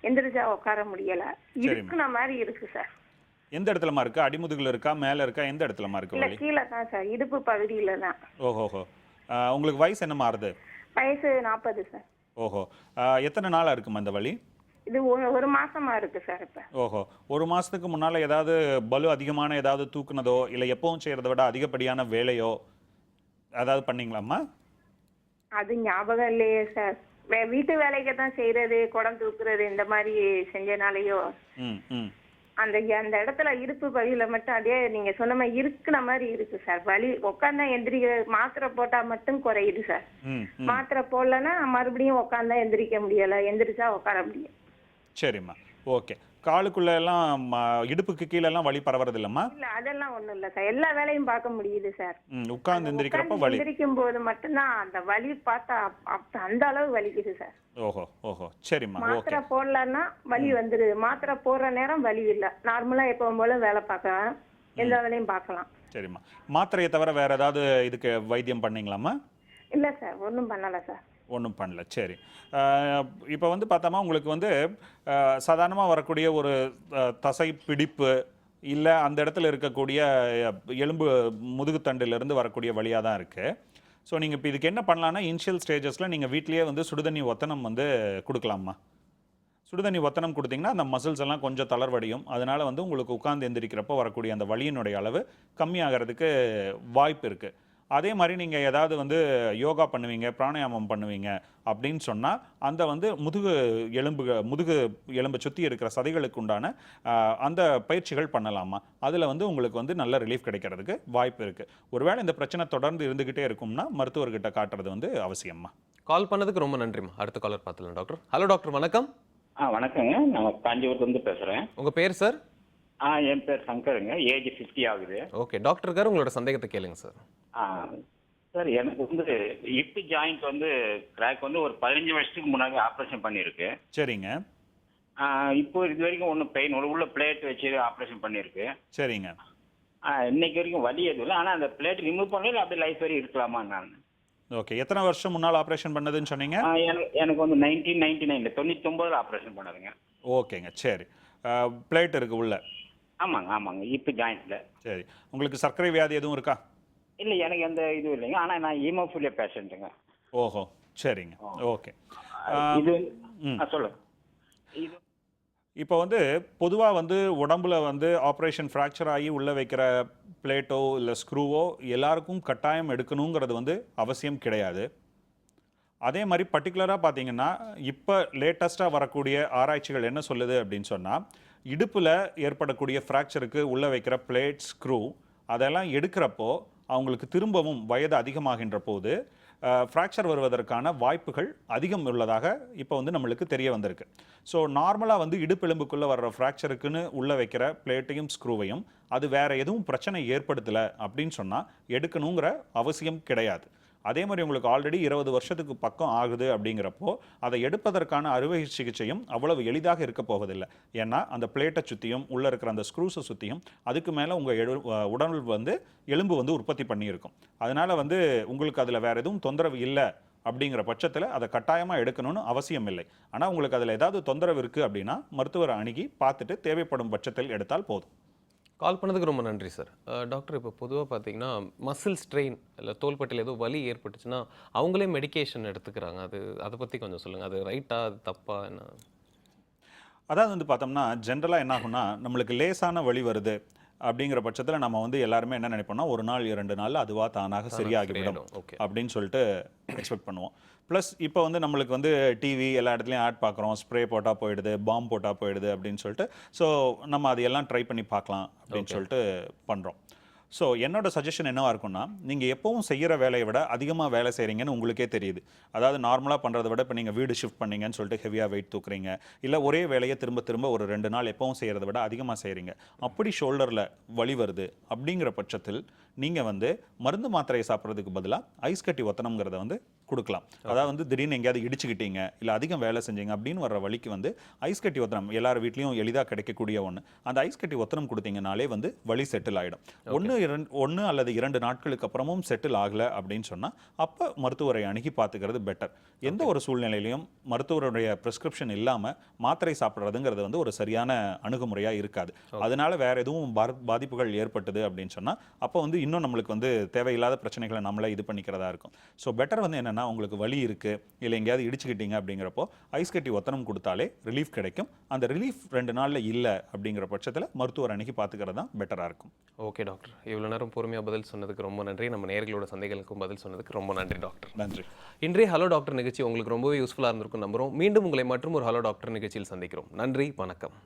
எந்திரிச்சா உட்கார முடியல, இருக்குன மாதிரி இருக்கு சார். எந்த இடத்துலமா இருக்கு? அடிமுதுகுல இருக்கா, மேல இருக்கா, எந்த இடத்துலமா இருக்கு இல்ல வலி? கீழே தான் சார், இடுப்பு பகுதியில தான். ஓஹோஹோ. உங்களுக்கு வயசு என்ன மாறுது? வயசு 40 சார். ஓஹோ. எத்தனை நாளா இருக்குமா இந்த வலி? இது ஒரு மாசமா இருக்கு சார். இப்ப ஓஹோ. ஒரு மாசத்துக்கு முன்னால ஏதாவது பலு அதிகமான ஏதாவது தூக்குனதோ இல்ல எப்பவும் செய்யறதை விட அதிகப்படியான வேலையோ ஏதாவது பண்ணீங்களாம்மா? அது ஞாபகம் இல்லையே சார். வீட்டு வேலைக்கு தான் செய்யறது, குடம் தூக்குறது இந்த மாதிரி செஞ்சனாலேயோ அந்த இடத்துல இடுப்பு பகுதியில மட்டும் அப்படியே நீங்க சொன்ன மாதிரி இருக்குன மாதிரி இருக்கு சார். வலி உட்காந்தா எந்திரிக்க, மாத்திரை போட்டா மட்டும் குறையுது சார். மாத்திரை போடலன்னா மறுபடியும் உட்காந்தா எந்திரிக்க முடியல, எந்திரிச்சா உட்கார முடியும். சரிம்மா, ஓகே. காலுக்குள்ள எல்லாம் இடுப்புக்கு கீழே எல்லாம் வலி பரவறது இல்லம்மா? இல்ல, அதெல்லாம் ஒண்ணும் இல்ல சார். எல்லா வேலையும் பார்க்க முடியுது சார். உட்கார்ந்து எந்திரிக்கிறப்ப வலி, எந்திரிக்கும் போது மட்டும்தான் அந்த வலி பார்த்தா அந்த அளவு வலிக்குது சார். ஓஹோ ஓஹோ. சரிம்மா, ஓகே. மாத்திரை போடலன்னா வலி வந்துருது. மாத்திரை போடுற நேரம் வலி இல்ல, நார்மலா எப்பவும் போல வேலை பார்க்கலாம், எந்த வேலையும் பார்க்கலாம். சரிம்மா. மாத்திரையை தவிர வேற ஏதாவது இதுக்கு வைத்தியம் பண்ணீங்களாம்மா? இல்ல சார், ஒன்றும் பண்ணல சார். ஒன்றும் பண்ணல. சரி. இப்போ வந்து பார்த்தோமா, உங்களுக்கு வந்து சாதாரணமாக வரக்கூடிய ஒரு தசை பிடிப்பு இல்லை அந்த இடத்துல இருக்கக்கூடிய எலும்பு முதுகுத்தண்டிலிருந்து வரக்கூடிய வழியாக தான் இருக்குது. ஸோ நீங்கள் இப்போ இதுக்கு என்ன பண்ணலான்னா, இனிஷியல் ஸ்டேஜஸில் நீங்கள் வீட்லேயே வந்து சுடுதண்ணி ஒத்தனம் வந்து கொடுக்கலாமா. சுடுதண்ணி ஒத்தனம் கொடுத்தீங்கன்னா அந்த மசில்ஸ் எல்லாம் கொஞ்சம் தளர்வடையும். அதனால் வந்து உங்களுக்கு உட்கார்ந்து எந்திரிக்கிறப்போ வரக்கூடிய அந்த வலியினுடைய அளவு கம்மியாகிறதுக்கு வாய்ப்பு இருக்குது. அதே மாதிரி நீங்கள் ஏதாவது வந்து யோகா பண்ணுவீங்க, பிராணாயாமம் பண்ணுவீங்க அப்படின்னு சொன்னால் அந்த வந்து முதுகு எலும்பை சுற்றி இருக்கிற சதைகளுக்கு உண்டான அந்த பயிற்சிகள் பண்ணலாமா. அதில் வந்து உங்களுக்கு வந்து நல்ல ரிலீஃப் கிடைக்கிறதுக்கு வாய்ப்பு இருக்குது. ஒருவேளை இந்த பிரச்சனை தொடர்ந்து இருந்துக்கிட்டே இருக்கும்னா மருத்துவர்கிட்ட காட்டுறது வந்து அவசியம்மா. கால் பண்ணதுக்கு ரொம்ப நன்றிம்மா. அடுத்த காலர் பார்த்துலாம் டாக்டர். ஹலோ டாக்டர், வணக்கம். வணக்கங்க, நான் காஞ்சிபுரத்துலேருந்து பேசுகிறேன். உங்கள் பேர் சார்? என் பேர் சங்கருங்க. ஏஜ் 50 ஆகுது. ஓகே, டாக்டர் கார் உங்களோட சந்தேகத்தை கேளுங்க சார். சார், எனக்கு வந்து ஹிப் ஜாயிண்ட் வந்து கிராக் வந்து ஒரு 15 வருஷத்துக்கு முன்னாடி ஆப்ரேஷன் பண்ணியிருக்கு. சரிங்க. இப்போ இது வரைக்கும் ஒன்றும் பெயின் உள்ள பிளேட் வச்சு ஆப்ரேஷன் பண்ணியிருக்கு. சரிங்க. இன்னைக்கு வரைக்கும் வலி எதுவும் இல்லை. ஆனால் அந்த பிளேட் ரிமூவ் பண்ணல, அப்படியே லைஃப் வரைக்கும் இருக்கலாமா நான்? ஓகே. எத்தனை வருஷம் முன்னால் ஆப்ரேஷன் பண்ணதுன்னு சொன்னீங்க? எனக்கு வந்து 1999 99 ஆப்ரேஷன் பண்ணதுங்க. ஓகேங்க, சரி. பிளேட் இருக்கு உள்ள? ஆமாங்க. ஹிப் ஜாயிண்ட்ல. சரி. உங்களுக்கு சர்க்கரை வியாதி எதுவும் இருக்கா? இல்லை, எனக்கு எந்த இதுவும் இல்லைங்க. ஆனால் நான் ஹீமோஃபிலியா பேஷண்ட்டுங்க. ஓஹோ, சரிங்க, ஓகே. இது சொல்லுங்க. இது இப்போ வந்து பொதுவாக வந்து உடம்புல வந்து ஆப்ரேஷன் ஃப்ராக்சர் ஆகி உள்ளே வைக்கிற பிளேட்டோ இல்லை ஸ்க்ரூவோ எல்லாருக்கும் கட்டாயம் எடுக்கணுங்கிறது வந்து அவசியம் கிடையாது. அதே மாதிரி பர்டிகுலராக பார்த்தீங்கன்னா இப்போ லேட்டஸ்ட்டாக வரக்கூடிய ஆராய்ச்சிகள் என்ன சொல்லுது அப்படின்னு சொன்னால், இடுப்பில் ஏற்படக்கூடிய ஃப்ராக்சருக்கு உள்ளே வைக்கிற பிளேட், ஸ்க்ரூ அதெல்லாம் எடுக்கிறப்போ அவங்களுக்கு திரும்பவும் வயது அதிகமாகின்ற போது ஃப்ராக்சர் வருவதற்கான வாய்ப்புகள் அதிகம் உள்ளதாக இப்போ வந்து நம்மளுக்கு தெரிய வந்திருக்கு. ஸோ நார்மலாக வந்து இடுப்பெலும்புக்குள்ளே வர்ற ஃப்ராக்சருக்குன்னு உள்ளே வைக்கிற பிளேட்டையும் ஸ்க்ரூவையும் அது வேறு எதுவும் பிரச்சனை ஏற்படுத்தலை அப்படின்னு சொன்னால் எடுக்கணுங்கிற அவசியம் கிடையாது. அதே மாதிரி உங்களுக்கு ஆல்ரெடி 20 வருஷத்துக்கு பக்கம் ஆகுது அப்படிங்கிறப்போ அதை எடுப்பதற்கான அறுவை சிகிச்சையும் அவ்வளவு எளிதாக இருக்க போவதில்லை. ஏன்னா அந்த பிளேட்டை சுற்றியும் உள்ளே இருக்கிற அந்த ஸ்க்ரூஸை சுற்றியும் அதுக்கு மேலே உங்கள் உடல் வந்து எலும்பு வந்து உற்பத்தி பண்ணியிருக்கும். அதனால் வந்து உங்களுக்கு அதில் வேறு எதுவும் தொந்தரவு இல்லை அப்படிங்கிற பட்சத்தில் அதை கட்டாயமாக எடுக்கணும்னு அவசியம் இல்லை. ஆனால் உங்களுக்கு அதில் ஏதாவது தொந்தரவு இருக்குது அப்படின்னா மருத்துவரை அணுகி பார்த்துட்டு தேவைப்படும் பட்சத்தில் எடுத்தால் போதும். கால் பண்ணதுக்கு ரொம்ப நன்றி சார். டாக்டர் இப்போ பொதுவாக பார்த்தீங்கன்னா மசில் ஸ்ட்ரெயின் இல்லை தோள்பட்டையில் ஏதோ வலி ஏற்பட்டுச்சுன்னா அவங்களே மெடிகேஷன் எடுத்துக்கிறாங்க. அதை பற்றி கொஞ்சம் சொல்லுங்கள். அது ரைட்டா, அது தப்பா என்ன? அதாவது வந்து பார்த்தோம்னா ஜென்ரலாக என்ன ஆகும்னா, நம்மளுக்கு லேசான வலி வருது அப்படிங்கிற பட்சத்தில் நம்ம வந்து எல்லாருமே என்ன நினைப்போம்னா, ஒரு நாள் 2 நாள் அதுவாக தானாக சரியாகிவிடும் ஓகே. அப்படின்னு சொல்லிட்டு எக்ஸ்பெக்ட் பண்ணுவோம். ப்ளஸ் இப்போ வந்து நம்மளுக்கு வந்து டிவி எல்லா இடத்துலையும் ஆட் பார்க்குறோம், ஸ்ப்ரே போட்டால் போயிடுது, பாம் போட்டால் போயிடுது அப்படின்னு சொல்லிட்டு, ஸோ நம்ம அது எல்லாம் ட்ரை பண்ணி பார்க்கலாம் அப்படின்னு சொல்லிட்டு பண்ணுறோம். ஸோ என்னோட சஜஷன் என்னவா இருக்கும்னா, நீங்கள் எப்பவும் செய்கிற வேலையை விட அதிகமாக வேலை செய்கிறீங்கன்னு உங்களுக்கே தெரியுது. அதாவது நார்மலாக பண்ணுறதை விட இப்போ நீங்கள் வீடு ஷிஃப்ட் பண்ணீங்கன்னு சொல்லிட்டு ஹெவியாக வெயிட் தூக்குறீங்க, இல்லை ஒரே வேலையை திரும்ப திரும்ப ஒரு 2 நாள் எப்பவும் செய்கிறத விட அதிகமாக செய்கிறீங்க. அப்படி ஷோல்டரில் வலி வருது அப்படிங்கிற பட்சத்தில் நீங்கள் வந்து மருந்து மாத்திரையை சாப்பிட்றதுக்கு பதிலாக ஐஸ் கட்டி ஒத்தனம்ங்கிறத வந்து கொடுக்கலாம். அதாவது வந்து திடீர்னு எங்கேயாவது இடிச்சுக்கிட்டீங்க, இல்லை அதிகம் வேலை செஞ்சீங்க அப்படின்னு வர்ற வலிக்கு வந்து ஐஸ் கட்டி ஒத்தனம் எல்லார் வீட்லேயும் எளிதாக கிடைக்கக்கூடிய ஒன்று. அந்த ஐஸ் கட்டி ஒத்தனம் கொடுத்தீங்கனாலே வந்து வலி செட்டில் ஆகிடும். ஒன்று அல்லது 2 நாட்களுக்கு அப்புறமும் செட்டில் ஆகலை அப்படின்னு சொன்னால் அப்போ மருத்துவரை அணுகி பார்த்துக்கிறது பெட்டர். எந்த ஒரு சூழ்நிலையிலையும் மருத்துவருடைய ப்ரிஸ்கிரிப்ஷன் இல்லாமல் மாத்திரை சாப்பிட்றதுங்கிறது வந்து ஒரு சரியான அணுகுமுறையாக இருக்காது. அதனால வேற எதுவும் பாதிப்புகள் ஏற்பட்டது அப்படின்னு சொன்னால் அப்போ வந்து இன்னும் நம்மளுக்கு வந்து தேவையில்லாத பிரச்சனைகளை நம்மளே இது பண்ணிக்கிறதா இருக்கும். ஸோ பெட்டர் வந்து என்னென்னா, உங்களுக்கு வலி இருக்குது இல்லை எங்கேயாவது இடிச்சுக்கிட்டீங்க அப்படிங்கிறப்போ ஐஸ் கட்டி ஒத்தனம் கொடுத்தாலே ரிலீஃப் கிடைக்கும். அந்த ரிலீஃப் 2 நாளில் இல்லை அப்படிங்கிற பட்சத்தில் மருத்துவர் அணுகி பார்த்துக்கிறது தான் பெட்டராக இருக்கும். ஓகே டாக்டர், இவ்வளோ நேரம் பொறுமையாக பதில் சொன்னதுக்கு ரொம்ப நன்றி. நம்ம நேயர்களோட சந்தேகங்களுக்கும் பதில் சொன்னதுக்கு ரொம்ப நன்றி டாக்டர். நன்றி. இன்றைய ஹலோ டாக்டர் நிகழ்ச்சி உங்களுக்கு ரொம்பவே யூஸ்ஃபுல்லாக இருந்திருக்கும் நம்புகிறோம். மீண்டும் உங்களை மற்றும் ஒரு ஹலோ டாக்டர் நிகழ்ச்சியில் சந்திக்கிறோம். நன்றி, வணக்கம்.